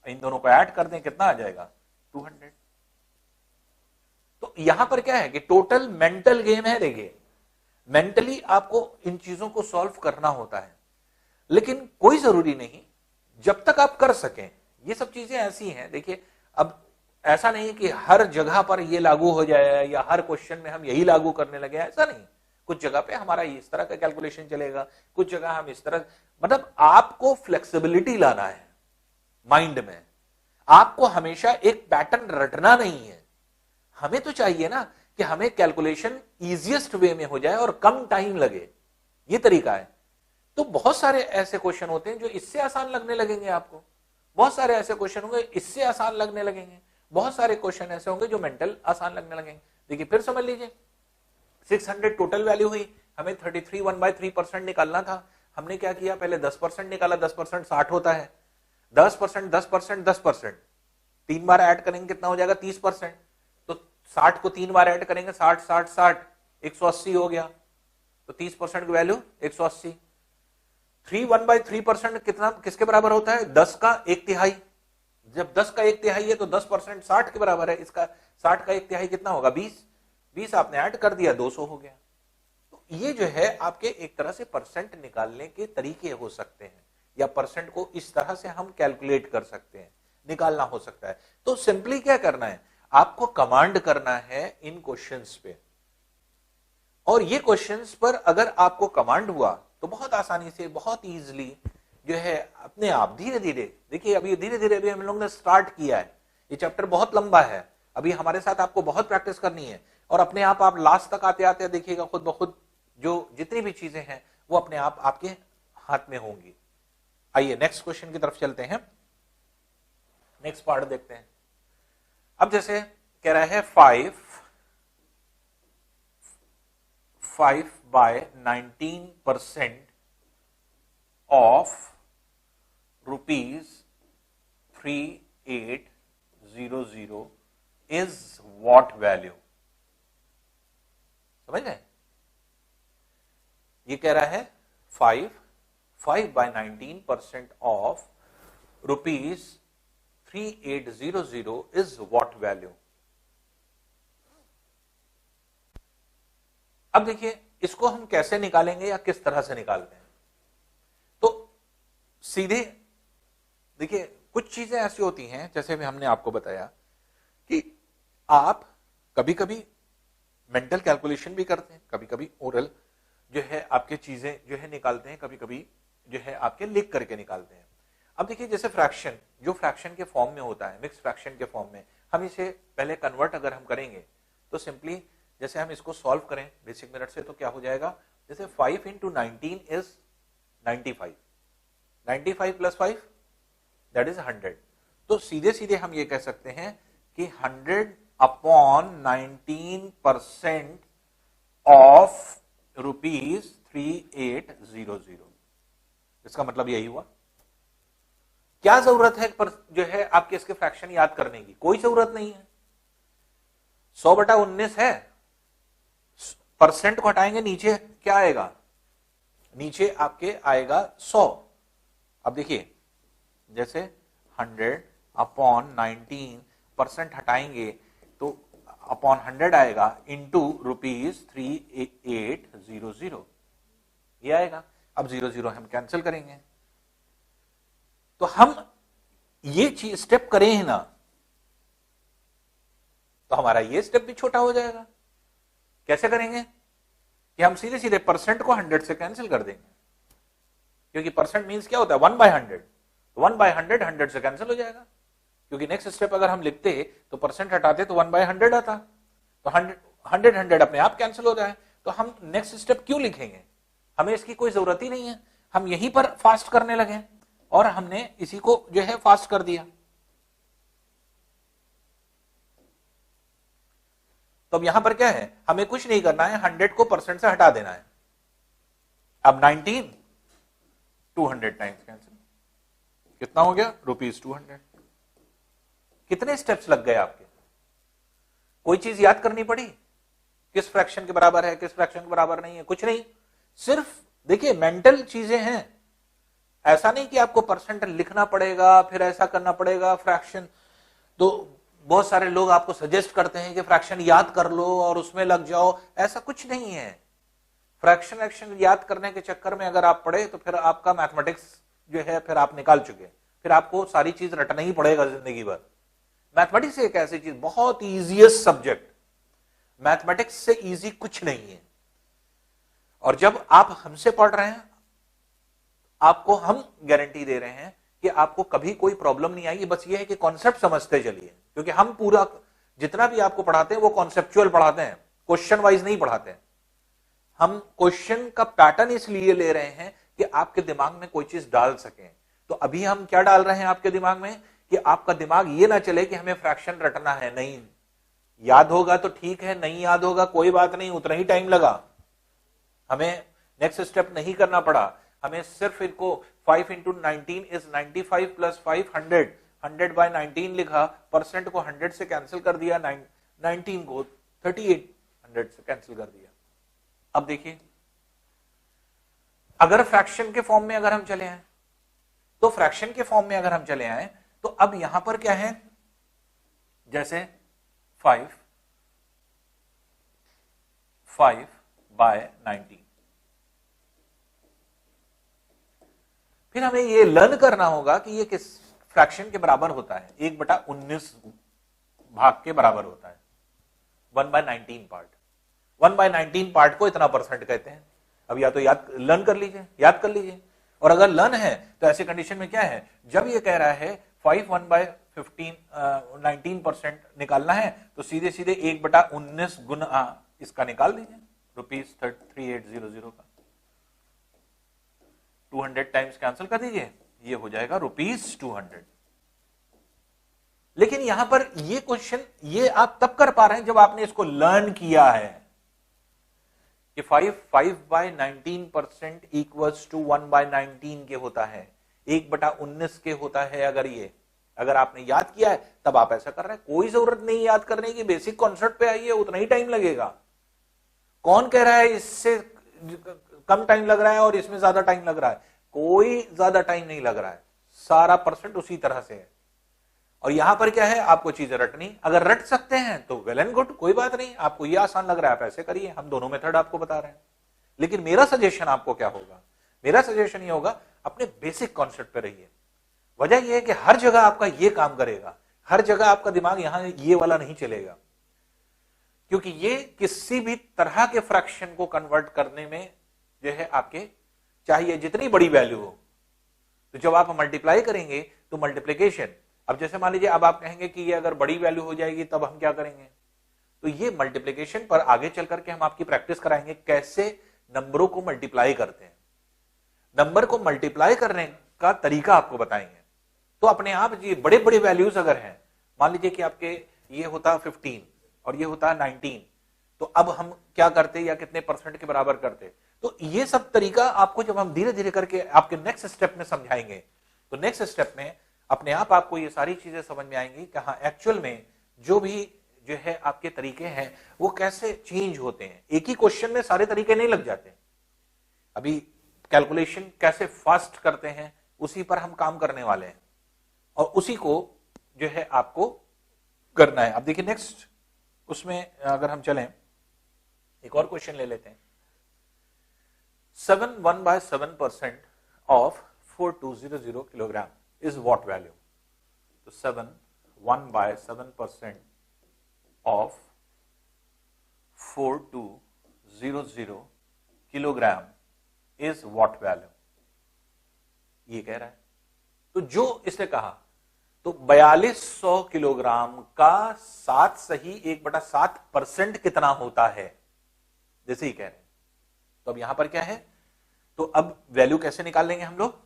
इन दोनों को ऐड कर दें कितना आ जाएगा 200। तो यहां पर क्या है कि टोटल मेंटल गेम है। देखिए मेंटली आपको इन चीजों को सॉल्व करना होता है, लेकिन कोई जरूरी नहीं जब तक आप कर सकें। ये सब चीजें ऐसी हैं, देखिए अब ऐसा नहीं कि हर जगह पर ये लागू हो जाए या हर क्वेश्चन में हम यही लागू करने लगे, ऐसा नहीं। कुछ जगह पे हमारा इस तरह का कैलकुलेशन चलेगा, कुछ जगह हम इस तरह, मतलब आपको फ्लेक्सिबिलिटी लाना है माइंड में। आपको हमेशा एक पैटर्न रटना नहीं है। हमें तो चाहिए ना कि हमें कैलकुलेशन इजीएस्ट वे में हो जाए और कम टाइम लगे, ये तरीका है। तो बहुत सारे ऐसे क्वेश्चन होते हैं जो इससे आसान लगने लगेंगे आपको, बहुत सारे ऐसे क्वेश्चन होंगे इससे आसान लगने लगेंगे, बहुत सारे क्वेश्चन ऐसे होंगे जो मेंटल आसान लगने लगेंगे। देखिए फिर समझ लीजिए 600 टोटल वैल्यू हुई, हमें 33 1/3% निकालना था। हमने क्या किया पहले 10% निकाला, 10% 60 होता है, 10% 10% 10%, 3 बार ऐड करेंगे कितना हो जाएगा 30%। तो 60 को 3 बार ऐड करेंगे 60 60 60 180 हो गया। तो 30% की वैल्यू 180। 3 1/3% कितना किसके बराबर होता है 10 का 1/3। जब 10 का 1/3 है तो 10% 60 के बराबर है, इसका 60 का 1/3 कितना होगा 20। 20 आपने ऐड कर दिया 200 हो गया। तो ये जो है आपके एक तरह से परसेंट निकालने के तरीके हो सकते हैं, या परसेंट को इस तरह से हम कैलकुलेट कर सकते हैं, निकालना हो सकता है। तो सिंपली क्या करना है आपको कमांड करना है इन क्वेश्चंस पे, और ये क्वेश्चंस पर अगर आपको कमांड हुआ तो बहुत आसानी से बहुत इजीली जो है अपने आप धीरे धीरे, देखिए अभी धीरे धीरे अभी हम लोग ने स्टार्ट किया है, ये चैप्टर बहुत लंबा है, अभी हमारे साथ आपको बहुत प्रैक्टिस करनी है, और अपने आप लास्ट तक आते आते देखिएगा खुद ब खुद जो जितनी भी चीजें हैं वो अपने आप आपके हाथ में होंगी। आइए नेक्स्ट क्वेश्चन की तरफ चलते हैं, नेक्स्ट पार्ट देखते हैं। अब जैसे कह रहा है 5/19% of ₹3800 is what value? समझ गए? ये कह रहा है 5/19% of ₹3800 is what value? अब देखिए इसको हम कैसे निकालेंगे या किस तरह से निकालते हैं। तो सीधे देखिए कुछ चीजें ऐसी होती हैं, जैसे भी हमने आपको बताया कि आप कभी कभी मेंटल कैलकुलेशन भी करते हैं, कभी कभी ओरल जो है आपके चीजें जो है निकालते हैं, कभी कभी जो है आपके लिख करके निकालते हैं। अब देखिए जैसे फ्रैक्शन, जो फ्रैक्शन के फॉर्म में होता है, मिक्स फ्रैक्शन के फॉर्म में, हम इसे पहले कन्वर्ट अगर हम करेंगे तो सिंपली जैसे हम इसको सॉल्व करें बेसिक मेथड से तो क्या हो जाएगा, जैसे 5 into 19 is 95, 95 plus 5 that is 100। तो सीधे सीधे हम ये कह सकते हैं कि 100/19% of ₹3800। इसका मतलब यही हुआ। क्या जरूरत है पर जो है आपके इसके फ्रैक्शन याद करने की, कोई जरूरत नहीं है। 100/19 है, परसेंट को हटाएंगे नीचे क्या आएगा, नीचे आपके आएगा 100। अब देखिए जैसे 100/19% हटाएंगे तो अपॉन 100 आएगा इंटू ₹3800 ये आएगा। अब 00 हम कैंसिल करेंगे, तो हम ये चीज स्टेप करें ही ना तो हमारा ये स्टेप भी छोटा हो जाएगा। कैसे करेंगे कि हम सीधे सीधे परसेंट को 100 से कैंसिल कर देंगे, क्योंकि परसेंट मींस क्या होता है 1/100, तो 1/100 100 से कैंसिल हो जाएगा क्योंकि नेक्स्ट स्टेप अगर हम लिखते तो परसेंट हटाते तो 1/100 आता, तो 100 अपने आप कैंसिल हो जाए, तो हम नेक्स्ट स्टेप क्यों लिखेंगे, हमें इसकी कोई जरूरत ही नहीं है। हम यहीं पर फास्ट करने लगे और हमने इसी को जो है फास्ट कर दिया। तो अब यहां पर क्या है, हमें कुछ नहीं करना है, 100 को परसेंट से हटा देना है। अब 19 200 टाइम्स कैंसिल, कितना हो गया ₹200। कितने स्टेप्स लग गए आपके, कोई चीज याद करनी पड़ी, किस फ्रैक्शन के बराबर है, किस फ्रैक्शन के बराबर नहीं है, कुछ नहीं। सिर्फ देखिए मेंटल चीजें हैं, ऐसा नहीं कि आपको परसेंट लिखना पड़ेगा फिर ऐसा करना पड़ेगा। फ्रैक्शन तो बहुत सारे लोग आपको सजेस्ट करते हैं कि फ्रैक्शन याद कर लो और उसमें लग जाओ, ऐसा कुछ नहीं है। फ्रैक्शन एक्शन याद करने के चक्कर में अगर आप पढ़े तो फिर आपका मैथमेटिक्स जो है फिर आप निकाल चुके, फिर आपको सारी चीज रटना ही पड़ेगा जिंदगी भर। मैथमेटिक्स एक ऐसी चीज, बहुत इजीएस्ट सब्जेक्ट, मैथमेटिक्स से इजी कुछ नहीं है। और जब आप हमसे पढ़ रहे हैं, आपको हम गारंटी दे रहे हैं कि आपको कभी कोई प्रॉब्लम नहीं आएगी, बस ये है कि कॉन्सेप्ट समझते चलिए, क्योंकि हम पूरा जितना भी आपको पढ़ाते हैं वो कॉन्सेप्चुअल पढ़ाते हैं, क्वेश्चन वाइज नहीं पढ़ाते हैं। हम क्वेश्चन का पैटर्न इसलिए ले रहे हैं कि आपके दिमाग में कोई चीज डाल सकें। तो अभी हम क्या डाल रहे हैं आपके दिमाग में, कि आपका दिमाग ये ना चले कि हमें फ्रैक्शन रटना है, नहीं, याद होगा तो ठीक है, नहीं याद होगा कोई बात नहीं, उतना ही टाइम लगा, हमें नेक्स्ट स्टेप नहीं करना पड़ा, हमें सिर्फ इनको 5 into 19 is 95 plus 5 100, 100/19 लिखा, परसेंट को 100 से कैंसिल कर दिया, 19 को 3800 से कैंसिल कर दिया। अब देखिए अगर फ्रैक्शन के फॉर्म में अगर हम चले आए, तो फ्रैक्शन के फॉर्म में अगर हम चले आए तो अब यहां पर क्या है, जैसे 5/19, फिर हमें ये लर्न करना होगा कि ये किस फ्रैक्शन के बराबर होता है, 1/19 भाग के बराबर होता है, 1/19 पार्ट। 1/19 पार्ट को इतना परसेंट कहते हैं। अब या तो लर्न कर लीजिए, याद कर लीजिए, और अगर लर्न है तो ऐसे कंडीशन में क्या है, जब ये कह रहा है 5 1/19% निकालना है तो सीधे सीधे 1/19 गुना इसका निकाल दीजिए, ₹3800 का 200 टाइम्स कैंसिल कर दीजिए, ये हो जाएगा ₹200। लेकिन यहां पर ये क्वेश्चन ये आप तब कर पा रहे हैं जब आपने इसको लर्न किया है कि 5/19% इक्वल्स टू 1/19 के होता है, 1/19 के होता है। अगर आपने याद किया है तब आप ऐसा कर रहे हैं, कोई जरूरत नहीं याद करने की, बेसिक कॉन्सेप्ट पे आइए, उतना ही टाइम लगेगा। कौन कह रहा है इससे कम टाइम लग रहा है और इसमें ज्यादा टाइम लग रहा है, कोई ज्यादा टाइम नहीं लग रहा है, सारा परसेंट उसी तरह से है। और यहां पर क्या है, आपको चीजें रटनी, अगर रट सकते हैं तो वेल एंड गुड, कोई बात नहीं, आपको ये आसान लग रहा है आप ऐसे करिए, हम दोनों मेथड आपको बता रहे हैं। लेकिन मेरा सजेशन आपको क्या होगा, मेरा सजेशन ये होगा अपने बेसिक कॉन्सेप्ट पे रहिए। वजह यह है कि हर जगह आपका ये काम करेगा, हर जगह आपका दिमाग यहां ये वाला नहीं चलेगा, क्योंकि ये किसी भी तरह के फ्रैक्शन को कन्वर्ट करने में जो है आपके चाहिए जितनी बड़ी वैल्यू हो। तो जब आप मल्टीप्लाई करेंगे तो मल्टीप्लीकेशन, अब जैसे मान लीजिए अब आप कहेंगे कि ये अगर बड़ी वैल्यू हो जाएगी तब हम क्या करेंगे, तो ये मल्टीप्लीकेशन पर आगे चल करके हम आपकी प्रैक्टिस कराएंगे, कैसे नंबरों को मल्टीप्लाई करते हैं, नंबर को मल्टीप्लाई करने का तरीका आपको बताएंगे। तो अपने आप ये बड़े बड़े वैल्यूज अगर हैं, मान लीजिए कि आपके ये होता 15 और ये होता 19, तो अब हम क्या करते या कितने परसेंट के बराबर करते, तो ये सब तरीका आपको जब हम धीरे धीरे करके आपके नेक्स्ट स्टेप में समझाएंगे, तो नेक्स्ट स्टेप में अपने आप आपको ये सारी चीजें समझ में आएंगी कि हाँ एक्चुअल में जो भी जो है आपके तरीके हैं वो कैसे चेंज होते हैं। एक ही क्वेश्चन में सारे तरीके नहीं लग जाते, अभी कैलकुलेशन कैसे फास्ट करते हैं उसी पर हम काम करने वाले हैं और उसी को जो है आपको करना है। अब देखिए नेक्स्ट उसमें अगर हम चलें, एक और क्वेश्चन ले लेते हैं। 7 1/7% of 4200 kilogram is what value. तो 7 1/7% of 4200 kilogram is what value, ये कह रहा है। तो जो इसने कहा तो 4200 किलोग्राम का 7 सही 1/7% कितना होता है, जैसे ही कह रहे हैं। तो अब यहां पर क्या है, तो अब वैल्यू कैसे निकाल लेंगे हम लोग,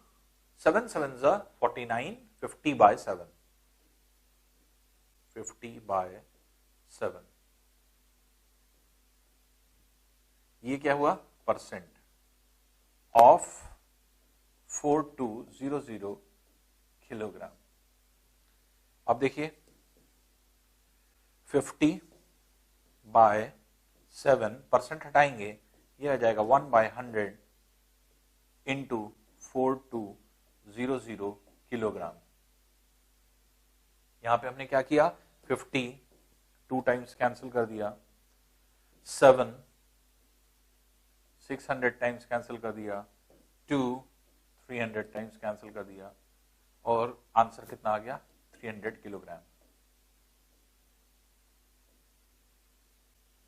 7 7 49, 50/7, 50/7, ये क्या हुआ, परसेंट ऑफ 4200 किलोग्राम। अब देखिए 50/7, परसेंट हटाएंगे, ये आ जाएगा 1/100 इंटू 4200 किलोग्राम। यहां पे हमने क्या किया, 50 2 टाइम्स कैंसिल कर दिया, 7 600 टाइम्स कैंसिल कर दिया, 2 300 टाइम्स कैंसिल कर दिया, और आंसर कितना आ गया, 300 किलोग्राम।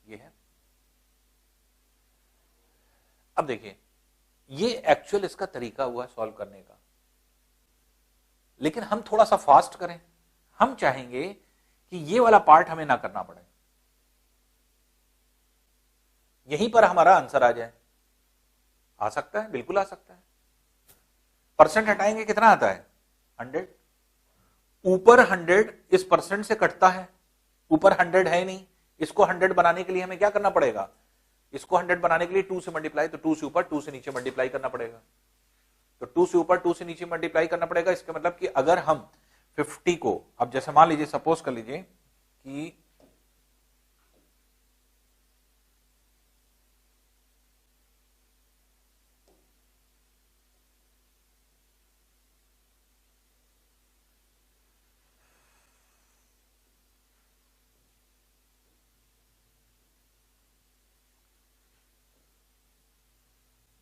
ये है। अब देखिए ये एक्चुअल इसका तरीका हुआ सॉल्व करने का, लेकिन हम थोड़ा सा फास्ट करें। हम चाहेंगे कि ये वाला पार्ट हमें ना करना पड़े, यहीं पर हमारा आंसर आ जाए। आ सकता है, बिल्कुल आ सकता है। परसेंट हटाएंगे कितना आता है, 100। ऊपर 100 इस परसेंट से कटता है, ऊपर 100 है नहीं, इसको 100 बनाने के लिए हमें क्या करना पड़ेगा, इसको 100 बनाने के लिए 2 से मल्टीप्लाई, तो 2 से ऊपर 2 से नीचे मल्टीप्लाई करना पड़ेगा, तो 2 से ऊपर 2 से नीचे मल्टीप्लाई करना पड़ेगा। इसका मतलब कि अगर हम 50 को, अब जैसे मान लीजिए, सपोज कर लीजिए कि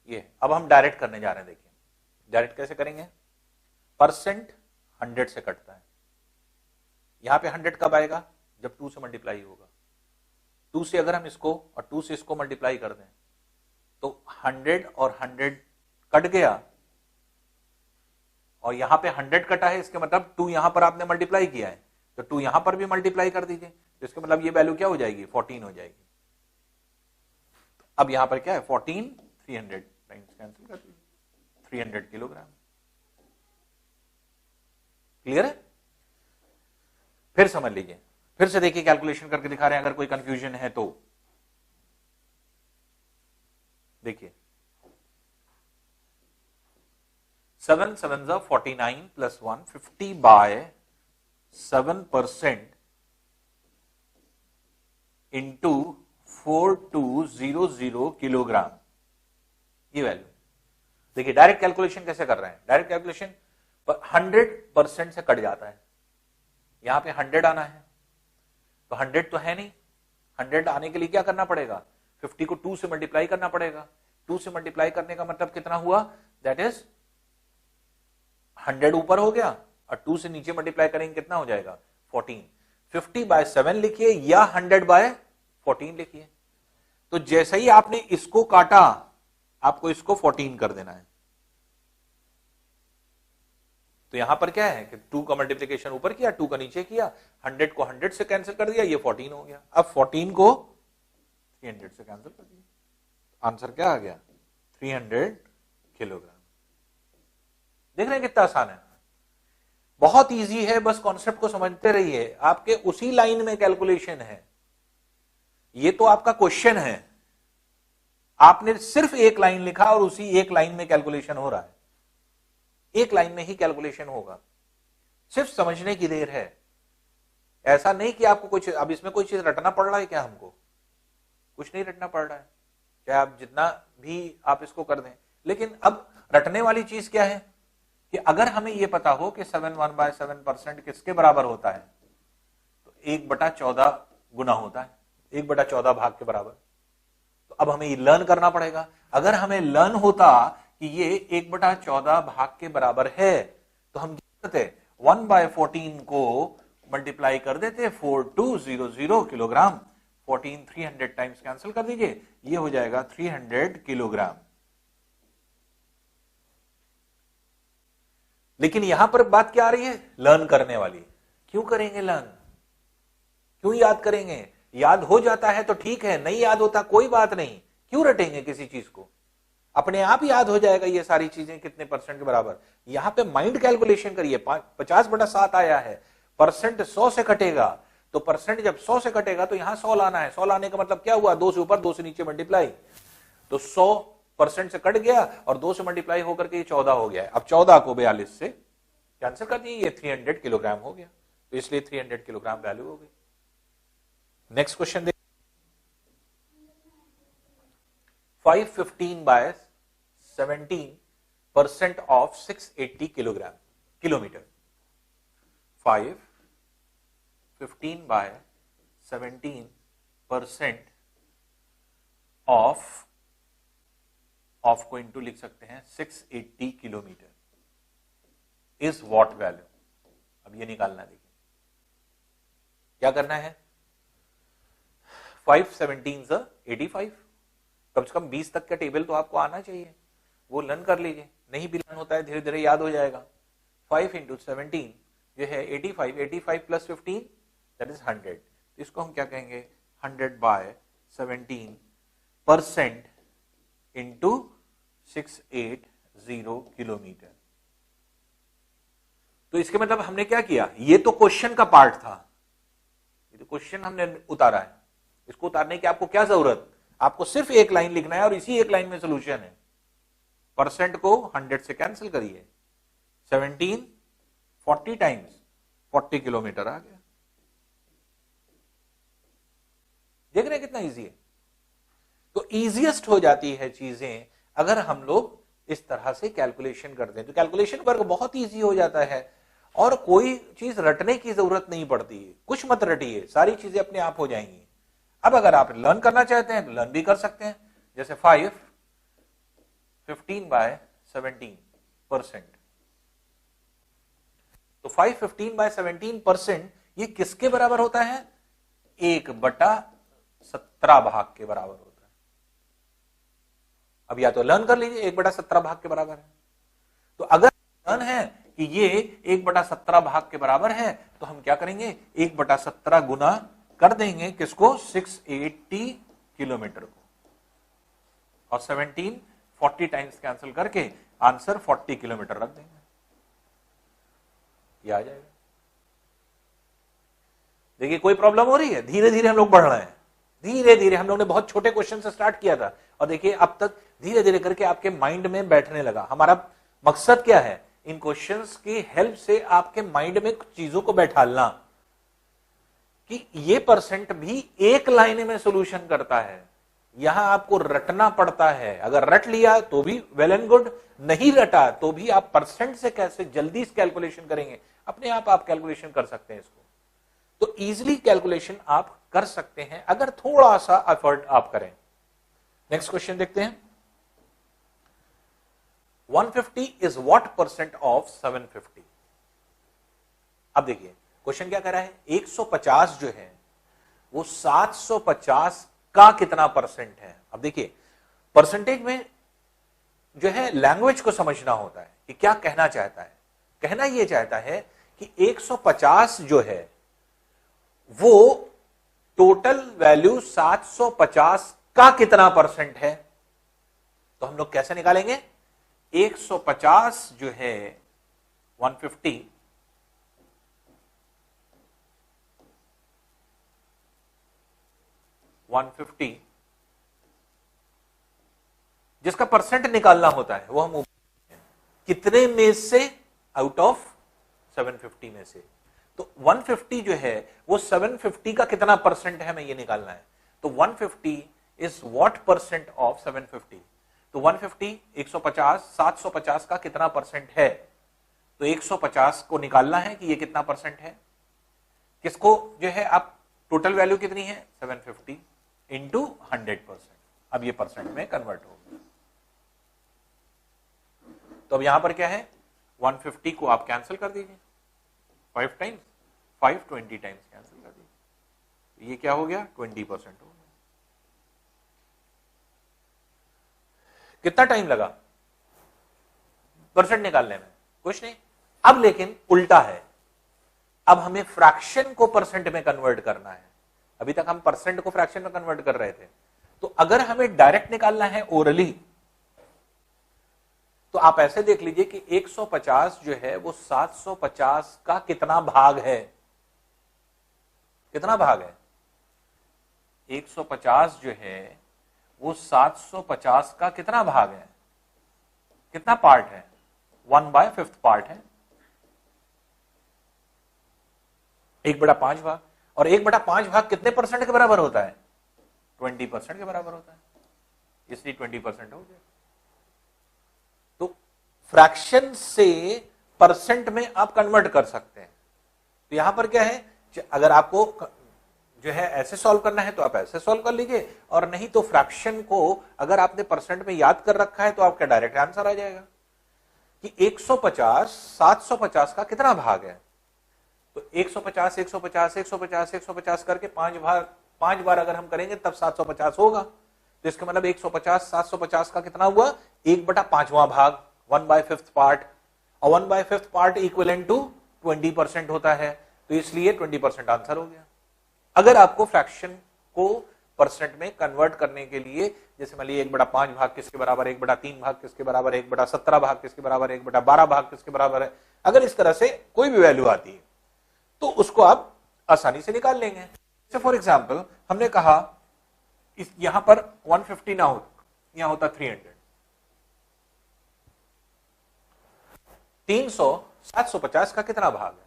ये, अब हम डायरेक्ट करने जा रहे हैं। देखिए डायरेक्ट कैसे करेंगे, परसेंट 100 से कटता है, यहां पे 100 कब आएगा, जब 2 से मल्टीप्लाई होगा। 2 से अगर हम इसको और 2 से इसको मल्टीप्लाई कर दें तो 100 और 100 कट गया, और यहां पे 100 कटा है, इसके मतलब 2 यहां पर आपने मल्टीप्लाई किया है, तो 2 यहां पर भी मल्टीप्लाई कर दीजिए, तो इसका मतलब ये वैल्यू क्या हो जाएगी, 14 हो जाएगी। तो अब यहां पर क्या है, 14, 300 टाइम्स कैंसिल कर दीजिए, 300 किलोग्राम। क्लियर है? फिर समझ लीजिए, फिर से देखिए, कैलकुलेशन करके दिखा रहे हैं, अगर कोई कंफ्यूजन है तो देखिए। 7 7 49 प्लस 1, 50/7% इंटू 4200 किलोग्राम, ये वैल्यू। देखिए डायरेक्ट कैलकुलेशन कैसे कर रहे हैं, डायरेक्ट कैलकुलेशन 100% से कट जाता है, यहां पे 100 आना है, तो 100 तो है नहीं, 100 आने के लिए क्या करना पड़ेगा, 50 को 2 से मल्टीप्लाई करना पड़ेगा। 2 से मल्टीप्लाई करने का मतलब कितना हुआ, दैट इज 100 ऊपर हो गया, और 2 से नीचे मल्टीप्लाई करेंगे कितना हो जाएगा, 14। 50/7 लिखिए या 100/14 लिखिए। तो जैसे ही आपने इसको काटा, आपको इसको 14 कर देना है। तो यहां पर क्या है कि 2 का मल्टीप्लीकेशन ऊपर किया, 2 का नीचे किया, 100 को 100 से कैंसिल कर दिया, ये 14 हो गया। अब 14 को 300 से कैंसिल कर दिया, आंसर क्या आ गया, 300 किलोग्राम। देख रहे हैं कितना आसान है, बहुत इजी है, बस कॉन्सेप्ट को समझते रहिए। आपके उसी लाइन में कैलकुलेशन है, ये तो आपका क्वेश्चन है, आपने सिर्फ एक लाइन लिखा और उसी एक लाइन में कैलकुलेशन हो रहा है, एक लाइन में ही कैलकुलेशन होगा, सिर्फ समझने की देर है। ऐसा नहीं कि आपको कुछ, अब इसमें कोई चीज रटना पड़ रहा है क्या, हमको कुछ नहीं रटना पड़ रहा है, चाहे आप जितना भी आप इसको कर दें। लेकिन अब रटने वाली चीज क्या है कि अगर हमें यह पता हो कि 7/7% किसके बराबर होता है, तो 1/14 गुना होता है, 1/14 भाग के बराबर। तो अब हमें ये लर्न करना पड़ेगा। अगर हमें लर्न होता कि ये 1/14 भाग के बराबर है, तो हम क्या करते, 1/14 को मल्टीप्लाई कर देते 4200 किलोग्राम, 14 300 टाइम्स कैंसिल कर दीजिए, ये हो जाएगा 300 किलोग्राम। लेकिन यहां पर बात क्या आ रही है, लर्न करने वाली। क्यों करेंगे लर्न, क्यों याद करेंगे? याद हो जाता है तो ठीक है, नहीं याद होता कोई बात नहीं, क्यों रटेंगे किसी चीज को, अपने आप याद हो जाएगा ये सारी चीजें कितने परसेंट के बराबर। यहां पे माइंड कैलकुलेशन करिए, 50/7 आया है, परसेंट 100 से कटेगा, तो परसेंट जब 100 से कटेगा तो यहां 100 लाना है। 100 लाने का मतलब क्या हुआ, 2 से ऊपर 2 से नीचे मल्टीप्लाई, तो 100% से कट गया और 2 से मल्टीप्लाई होकर के ये 14 हो गया है। अब 14 को 42 से कैंसिल कर दिए, ये 300 किलोग्राम हो गया, तो इसलिए 300 किलोग्राम वैल्यू हो गई। नेक्स्ट क्वेश्चन देखिए, 515/17% ऑफ 680 किलोमीटर। 515/17% ऑफ को इंटू लिख सकते हैं 680 किलोमीटर इज व्हाट वैल्यू। अब ये निकालना, देखिए क्या करना है, 517 85, कम से कम 20 तक का टेबल तो आपको आना चाहिए, वो लर्न कर लीजिए, नहीं भी लर्न होता है धीरे धीरे याद हो जाएगा। 5 × 17 जो है 85, 85 + 15 दैट इज 100, इसको हम क्या कहेंगे 100/17% इंटू 680 किलोमीटर। तो इसके मतलब हमने क्या किया, ये तो क्वेश्चन का पार्ट था, ये तो क्वेश्चन हमने उतारा है, इसको उतारने की आपको क्या जरूरत, आपको सिर्फ एक लाइन लिखना है और इसी एक लाइन में सोल्यूशन है। परसेंट को 100 से कैंसिल करिए, 17 40 टाइम्स 40 किलोमीटर आ गया। देख रहे हैं कितना इजी है। तो इजीएस्ट हो जाती है चीजें अगर हम लोग इस तरह से कैलकुलेशन करते हैं, तो कैलकुलेशन वर्क बहुत इजी हो जाता है और कोई चीज रटने की जरूरत नहीं पड़ती है। कुछ मत रटिए, सारी चीजें अपने आप हो जाएंगी। अब अगर आप लर्न करना चाहते हैं तो लर्न भी कर सकते हैं, जैसे 515/17%, तो 515/17% ये किसके बराबर होता है, 1/17 भाग के बराबर होता है। अब या तो लर्न कर लीजिए, 1/17 भाग के बराबर है। तो अगर लर्न है कि ये 1/17 भाग के बराबर है, तो हम क्या करेंगे, 1/17 गुना कर देंगे किसको, 680 किलोमीटर को, और 17 40 टाइम्स कैंसिल करके आंसर 40 किलोमीटर रख देंगे, ये आ जाएगा। देखिए कोई प्रॉब्लम हो रही है, धीरे धीरे हम लोग बढ़ रहे हैं, धीरे धीरे हम लोग ने बहुत छोटे क्वेश्चन से स्टार्ट किया था और देखिए अब तक धीरे धीरे करके आपके माइंड में बैठने लगा। हमारा मकसद क्या है, इन क्वेश्चंस की हेल्प से आपके माइंड में चीजों को बैठालना कि ये परसेंट भी एक लाइन में सोल्यूशन करता है। यहां आपको रटना पड़ता है, अगर रट लिया तो भी वेल एंड गुड, नहीं रटा तो भी आप परसेंट से कैसे जल्दी इस कैलकुलेशन करेंगे, अपने आप कैलकुलेशन कर सकते हैं इसको। तो इजीली कैलकुलेशन आप कर सकते हैं अगर थोड़ा सा एफर्ट आप करें। नेक्स्ट क्वेश्चन देखते हैं, 150 इज व्हाट परसेंट ऑफ 750। अब देखिए क्वेश्चन क्या कह रहा है, 150 जो है वो 750 का कितना परसेंट है। अब देखिए परसेंटेज में जो है लैंग्वेज को समझना होता है कि क्या कहना चाहता है। कहना यह चाहता है कि 150 जो है वो टोटल वैल्यू 750 का कितना परसेंट है। तो हम लोग कैसे निकालेंगे, 150 जो है 150 जिसका परसेंट निकालना होता है वो हम कितने में से, आउट ऑफ 750 में से। तो 150 जो है वो 750 का कितना परसेंट है हमें ये निकालना है। तो 150 इज व्हाट परसेंट ऑफ 750। तो 150 150 750 का कितना परसेंट है, तो 150 को निकालना है कि ये कितना परसेंट है। किसको जो है आप टोटल वैल्यू कितनी है 750 इंटू 100%। अब ये परसेंट में कन्वर्ट हो गया। तो अब यहां पर क्या है, 150 को आप कैंसिल कर दीजिए 5 टाइम्स, 520 टाइम्स कैंसिल कर दीजिए, ये क्या हो गया 20% हो गया। कितना टाइम लगा परसेंट निकालने में, कुछ नहीं, अब लेकिन उल्टा है, अब हमें फ्रैक्शन को परसेंट में कन्वर्ट करना है। अभी तक हम परसेंट को फ्रैक्शन में कन्वर्ट कर रहे थे, तो अगर हमें डायरेक्ट निकालना है ओरली, तो आप ऐसे देख लीजिए कि 150 जो है वो 750 का कितना भाग है, कितना भाग है? 150 जो है वो 750 का कितना भाग है, कितना पार्ट है? 1/5 पार्ट है, 1/5 भाग। और 1/5 भाग कितने परसेंट के बराबर होता है? 20% के बराबर होता है, इसलिए 20% हो गया। तो फ्रैक्शन से परसेंट में आप कन्वर्ट कर सकते हैं। तो यहां पर क्या है, अगर आपको जो है ऐसे सॉल्व करना है तो आप ऐसे सॉल्व कर लीजिए, और नहीं तो फ्रैक्शन को अगर आपने परसेंट में याद कर रखा है तो आपका डायरेक्ट आंसर आ जाएगा कि 150 750 का कितना भाग है। तो 150 150 150 150 करके 5 बार अगर हम करेंगे तब 750 होगा। तो इसका मतलब 150 750 का कितना हुआ? 1/5वां भाग, 1/5 पार्ट, और 1/5 पार्ट इक्विवेलेंट टू 20% होता है, तो इसलिए 20% आंसर हो गया। अगर आपको फ्रैक्शन को परसेंट में कन्वर्ट करने के लिए, जैसे मान लीजिए 1/5 भाग किसके बराबर, 1/3 भाग किसके बराबर, 1/17 भाग किसके बराबर, 1/12 भाग किसके बराबर है, अगर इस तरह से कोई भी वैल्यू आती है तो उसको आप आसानी से निकाल लेंगे। जैसे फॉर एग्जाम्पल हमने कहा इस यहां पर 150 ना हो, यहां होता 300। 300 750 का कितना भाग है?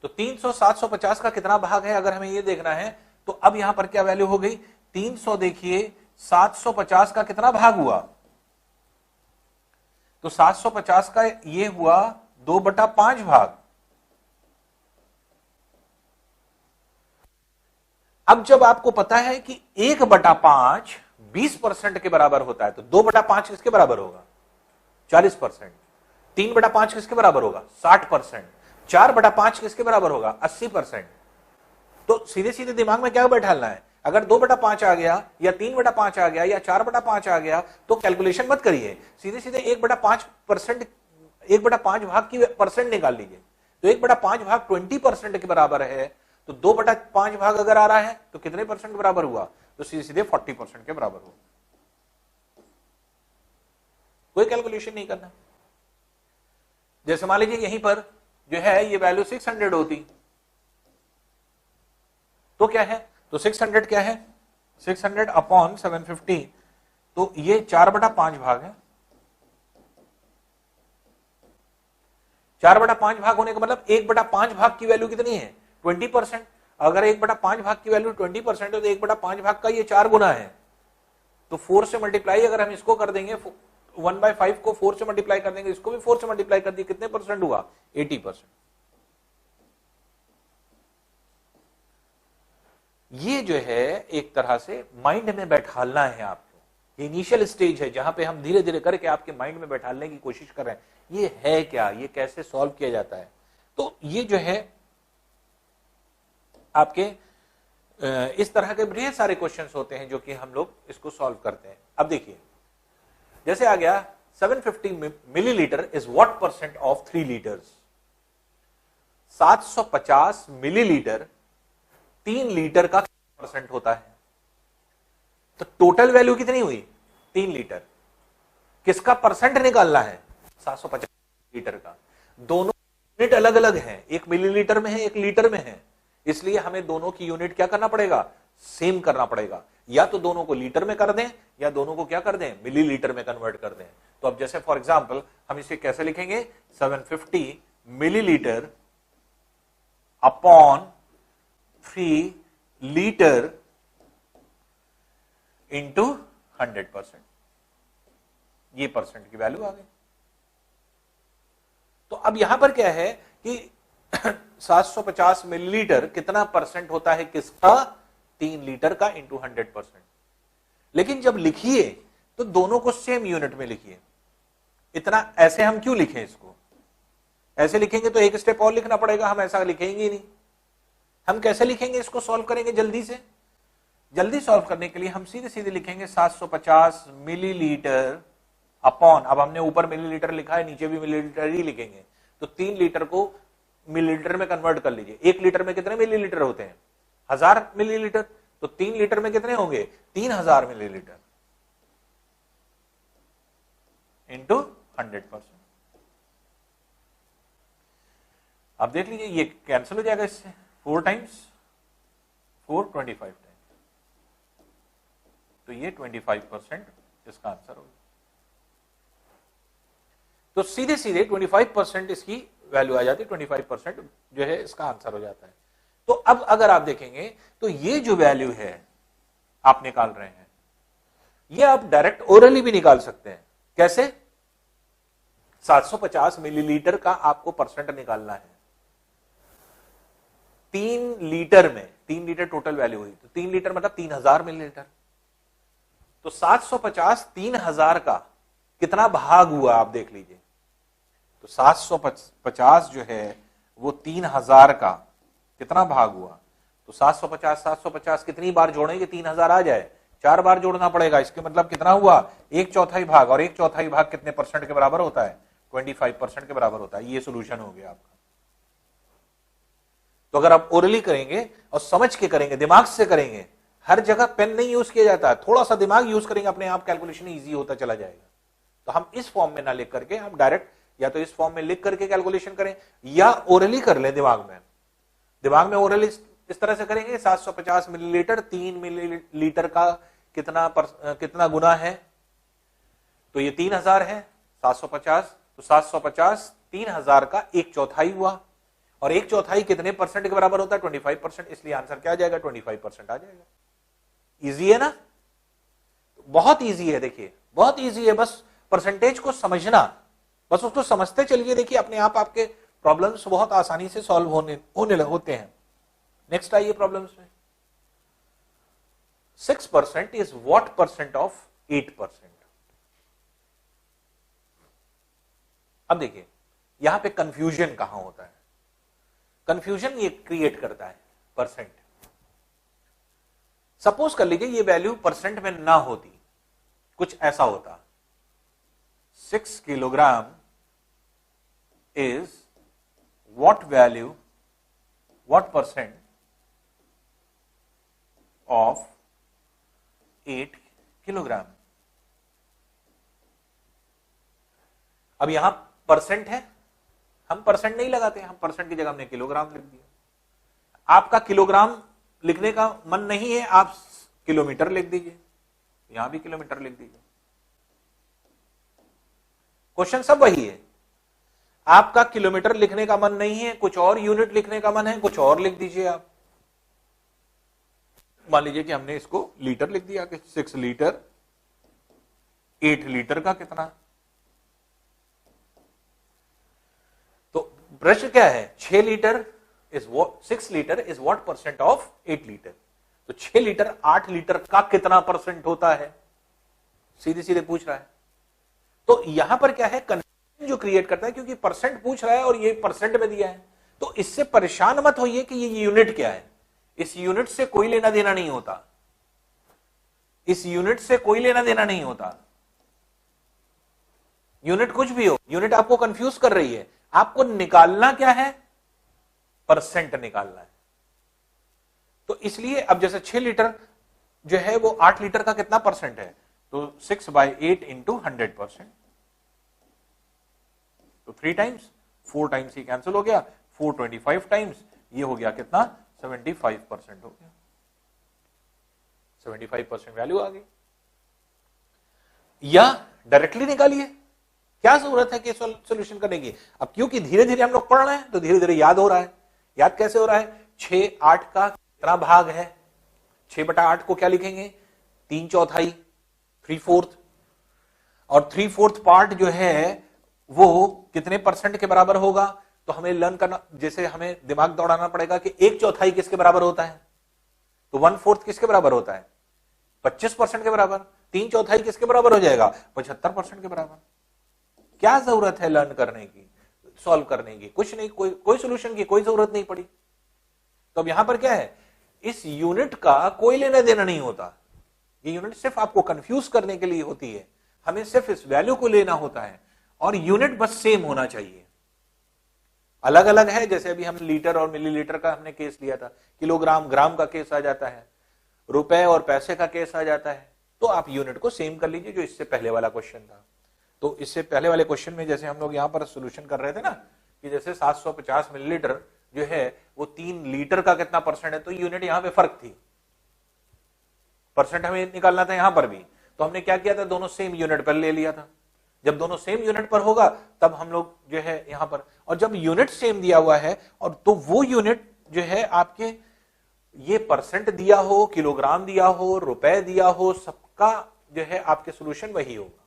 तो 300 750 का कितना भाग है अगर हमें ये देखना है, तो अब यहां पर क्या वैल्यू हो गई? 300 देखिए 750 का कितना भाग हुआ? तो 750 का ये हुआ 2/5 भाग। अब जब आपको पता है कि 1/5 20% के बराबर होता है, तो 2/5 किसके बराबर होगा? 40%। 3/5 किसके बराबर होगा? 60%। 4/5 किसके बराबर होगा? 80%। तो सीधे सीधे दिमाग में क्या बैठालना है, अगर 2/5 आ गया या 3/5 आ गया या 4/5 आ गया तो कैलकुलेशन मत करिए, सीधे सीधे 1/5%, 1/5 भाग की परसेंट निकाल लीजिए। तो 1/5 भाग 20% के बराबर है, तो 2/5 भाग अगर आ रहा है तो कितने परसेंट के बराबर हुआ? तो सीधे सीधे 40% के बराबर हुआ। कोई कैलकुलेशन नहीं करना। जैसे मान लीजिए यहीं पर जो है ये वैल्यू 600 होती तो क्या है? तो 600 क्या है? 600 अपॉन 750, तो ये 4/5 भाग है। 4/5 भाग होने का मतलब 1/5 भाग की वैल्यू कितनी है? 20%। अगर 1/5 भाग की वैल्यू 20% है तो 1/5 भाग का ये 4 गुना है, तो 4 से मल्टीप्लाई अगर हम इसको कर देंगे, 1/5 को 4 से मल्टीप्लाई कर देंगे, इसको भी 4 से मल्टीप्लाई कर दिए, कितने परसेंट हुआ? 80%। ये जो है एक तरह से माइंड में बैठालना है आपको। ये इनिशियल स्टेज है जहां पे हम धीरे धीरे करके आपके माइंड में बैठालने की कोशिश कर रहे हैं, ये है क्या, ये कैसे सॉल्व किया जाता है। तो ये जो है आपके इस तरह के ढेर सारे क्वेश्चंस होते हैं जो कि हम लोग इसको सॉल्व करते हैं। अब देखिए जैसे आ गया 750 millilitre is what percent of 3 litres. 750 millilitre 3 litre का परसेंट होता है, तो टोटल वैल्यू कितनी हुई? 3 लीटर। किसका परसेंट निकालना है? 750 लीटर का। दोनों यूनिट अलग अलग हैं, एक मिलीलीटर में है एक लीटर में है, इसलिए हमें दोनों की यूनिट क्या करना पड़ेगा? सेम करना पड़ेगा। या तो दोनों को लीटर में कर दें या दोनों को क्या कर दें? मिलीलीटर में कन्वर्ट कर दें। तो अब जैसे फॉर एग्जांपल हम इसे कैसे लिखेंगे? 750 मिलीलीटर अपॉन 3 लीटर इंटू 100%, ये परसेंट की वैल्यू आ गई। तो अब यहां पर क्या है कि 750 मिलीलीटर कितना परसेंट होता है किसका? 3 लीटर का इंटू 100%। लेकिन जब लिखिए तो दोनों को सेम यूनिट में लिखिए। इतना ऐसे हम क्यों लिखें इसको? ऐसे लिखेंगे तो एक स्टेप और लिखना पड़ेगा, हम ऐसा लिखेंगे ही नहीं। हम कैसे लिखेंगे इसको? सॉल्व करेंगे जल्दी से। जल्दी सॉल्व करने के लिए हम सीधे सीधे लिखेंगे 750 मिलीलीटर अपॉन, अब हमने ऊपर मिलीलीटर लिखा है नीचे भी मिलीलीटर ही लिखेंगे, तो 3 लीटर को मिलीलीटर में कन्वर्ट कर लीजिए। 1 लीटर में कितने मिलीलीटर होते हैं? 1000 मिलीलीटर। तो 3 लीटर में कितने होंगे? 3000 मिलीलीटर इंटू 100%। आप देख लीजिए ये कैंसिल हो जाएगा इससे, 4 टाइम्स 4 25 टाइम्स, तो ये 25% इसका आंसर होगा। तो सीधे सीधे 25% इसकी वैल्यू आ जाती है, 25% जो है इसका आंसर हो जाता है। तो अब अगर आप देखेंगे तो ये जो वैल्यू है आप निकाल रहे हैं, ये आप डायरेक्ट ओरली भी निकाल सकते हैं। कैसे? 750 मिलीलीटर का आपको परसेंट निकालना है। 3 लीटर में 3 लीटर टोटल वैल्यू हुई, तो 3 लीटर मतलब 3000 मिलीलीटर। तो 750 3000 का कितना भाग हुआ आप देख लीजिए। तो 750 जो है वो 3000 का कितना भाग हुआ? तो 750 कितनी बार जोड़ेंगे 3000 आ जाए? 4 बार जोड़ना पड़ेगा। इसके मतलब कितना हुआ? 1/4 भाग। और 1/4 भाग कितने परसेंट के बराबर होता है? 25% के बराबर होता है। ये सोल्यूशन हो गया आपका। तो अगर आप ओरली करेंगे और समझ के करेंगे, दिमाग से करेंगे, हर जगह पेन नहीं यूज किया जाता, थोड़ा सा दिमाग यूज करेंगे, अपने आप कैलकुलेशन इजी होता चला जाएगा। तो हम इस फॉर्म में ना लिख करके हम डायरेक्ट या तो इस फॉर्म में लिख करके कैलकुलेशन करें या ओरली कर लें। दिमाग में ओरली इस तरह से करेंगे, 750 मिलीलीटर 3 मिलीलीटर का कितना गुना है? तो ये 3000 है, 750, तो 750 3000 का 1/4 हुआ। और 1/4 कितने परसेंट के बराबर होता है? 25%। इसलिए आंसर क्या आ जाएगा? 25% आ जाएगा। इजी है ना? बहुत इजी है। देखिए बहुत इजी है, बस परसेंटेज को समझना, बस उसको समझते चलिए। देखिए अपने आप आपके प्रॉब्लम्स बहुत आसानी से सॉल्व होते हैं। नेक्स्ट आइए प्रॉब्लम्स में। 6% इज व्हाट परसेंट ऑफ 8%? अब देखिए यहां पे कंफ्यूजन कहां होता है? कंफ्यूजन ये क्रिएट करता है परसेंट। सपोज कर लीजिए ये वैल्यू परसेंट में ना होती, कुछ ऐसा होता, 6 kilogram is what percent of 8 kilogram. अब यहां परसेंट है, हम परसेंट नहीं लगाते, हम परसेंट की जगह हमने किलोग्राम लिख दिया। आपका किलोग्राम लिखने का मन नहीं है, आप किलोमीटर लिख दीजिए, यहां भी किलोमीटर लिख दीजिए। क्वेश्चन सब वही है। आपका किलोमीटर लिखने का मन नहीं है, कुछ और यूनिट लिखने का मन है, कुछ और लिख दीजिए आप। मान लीजिए कि हमने इसको लीटर लिख दिया कि 6 लीटर, 8 लीटर का कितना। तो प्रश्न क्या है? 6 litre is 6 litre is what percent of 8 litre. तो 6 लीटर 8 लीटर का कितना परसेंट होता है? सीधे सीधे पूछ रहा है। तो यहां पर क्या है, कंफ्यूजन जो क्रिएट करता है, क्योंकि परसेंट पूछ रहा है और ये परसेंट में दिया है। तो इससे परेशान मत होइए कि ये यूनिट क्या है। इस यूनिट से कोई लेना देना नहीं होता, इस यूनिट से कोई लेना देना नहीं होता। यूनिट कुछ भी हो, यूनिट आपको कंफ्यूज कर रही है। आपको निकालना क्या है? परसेंट निकालना है। तो इसलिए अब जैसे 6 लीटर जो है वो 8 लीटर का कितना परसेंट है? तो 6/8 इंटू 100%। तो 3 टाइम्स, 4 टाइम्स ही कैंसिल हो गया, 425 टाइम्स, ये हो गया कितना? 75% हो गया। 75% वैल्यू आ गई। या डायरेक्टली निकालिए, क्या जरूरत है कि सॉल्यूशन करने की। अब क्योंकि धीरे धीरे हम लोग पढ़ रहे हैं तो धीरे धीरे याद हो रहा है। याद कैसे हो रहा है? 6 8 का कितना भाग है? 6/8 को क्या लिखेंगे? 3/4, 3/4। और 3/4 पार्ट जो है वो कितने परसेंट के बराबर होगा? तो हमें लर्न करना, जैसे हमें दिमाग दौड़ाना पड़ेगा कि 1/4 किसके बराबर होता है? तो 1/4 किसके बराबर होता है? 25% के बराबर। 3/4 किसके बराबर हो जाएगा? 75% के बराबर। क्या जरूरत है लर्न करने की, सॉल्व करने की? कुछ नहीं, कोई सोल्यूशन की कोई जरूरत नहीं पड़ी। तो अब यहां पर क्या है, इस यूनिट का कोई लेना देना नहीं होता। ये यूनिट सिर्फ आपको कंफ्यूज करने के लिए होती है। हमें सिर्फ इस वैल्यू को लेना होता है और यूनिट बस सेम होना चाहिए। अलग अलग है, जैसे अभी हम लीटर और मिलीलीटर का हमने केस लिया था, किलोग्राम ग्राम का केस आ जाता है, रुपए और पैसे का केस आ जाता है। तो आप यूनिट को सेम कर लीजिए जो इससे पहले वाला क्वेश्चन था। तो इससे पहले वाले क्वेश्चन में जैसे हम लोग यहां पर सोल्यूशन कर रहे थे ना, कि जैसे 750 मिलीलीटर जो है वो 3 लीटर का कितना परसेंट है, तो यूनिट यहां पे फर्क थी, परसेंट हमें निकालना था यहां पर भी। तो हमने क्या किया था, दोनों सेम यूनिट पर ले लिया था। जब दोनों सेम यूनिट पर होगा तब हम लोग जो है यहां पर, और जब यूनिट सेम दिया हुआ है और तो वो यूनिट जो है आपके ये परसेंट दिया हो, किलोग्राम दिया हो, रुपए दिया हो, सबका जो है आपके सोल्यूशन वही होगा।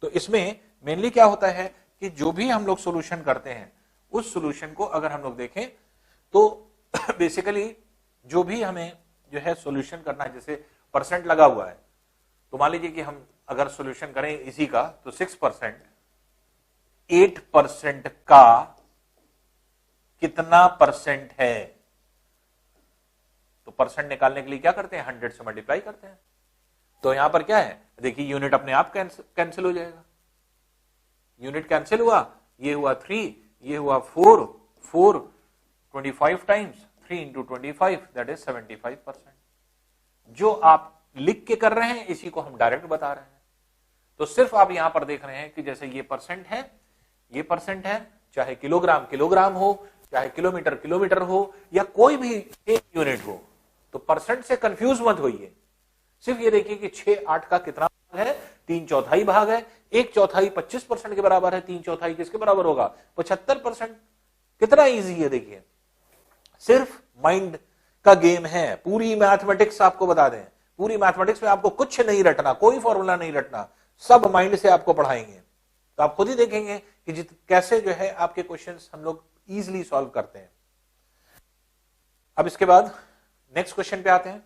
तो इसमें मेनली क्या होता है कि जो भी हम लोग सोल्यूशन करते हैं उस सोल्यूशन को अगर हम लोग देखें तो बेसिकली जो भी हमें जो है सोल्यूशन करना है, जैसे परसेंट लगा हुआ है, तो मान लीजिए कि हम अगर सोल्यूशन करें इसी का, तो 6%, 8% का कितना परसेंट है, तो परसेंट निकालने के लिए क्या करते हैं, 100 से मल्टीप्लाई करते हैं। तो यहां पर क्या है, देखिए यूनिट अपने आप कैंसिल हो जाएगा, यूनिट कैंसिल हुआ, ये हुआ 3, ये हुआ 4, 25 टाइम्स 3 इंटू 25 दैट इज 75%। जो आप लिख के कर रहे हैं इसी को हम डायरेक्ट बता रहे हैं। तो सिर्फ आप यहां पर देख रहे हैं कि जैसे ये परसेंट है, ये परसेंट है, चाहे किलोग्राम किलोग्राम हो, चाहे किलोमीटर किलोमीटर हो, या कोई भी एक यूनिट हो, तो परसेंट से कंफ्यूज मत होइए। सिर्फ ये देखिए कि 6/8 का कितना भाग है, 3/4 भाग है, 1/4 25% के बराबर है, 3/4 किसके बराबर होगा, 75%। कितना इजी है, देखिए सिर्फ माइंड का गेम है। पूरी मैथमेटिक्स आपको बता दें, पूरी मैथमेटिक्स में आपको कुछ नहीं रटना, कोई फॉर्मूला नहीं रटना, सब माइंड से आपको पढ़ाएंगे। तो आप खुद ही देखेंगे कि कैसे जो है आपके क्वेश्चंस हम लोग इजीली सॉल्व करते हैं। अब इसके बाद नेक्स्ट क्वेश्चन पे आते हैं।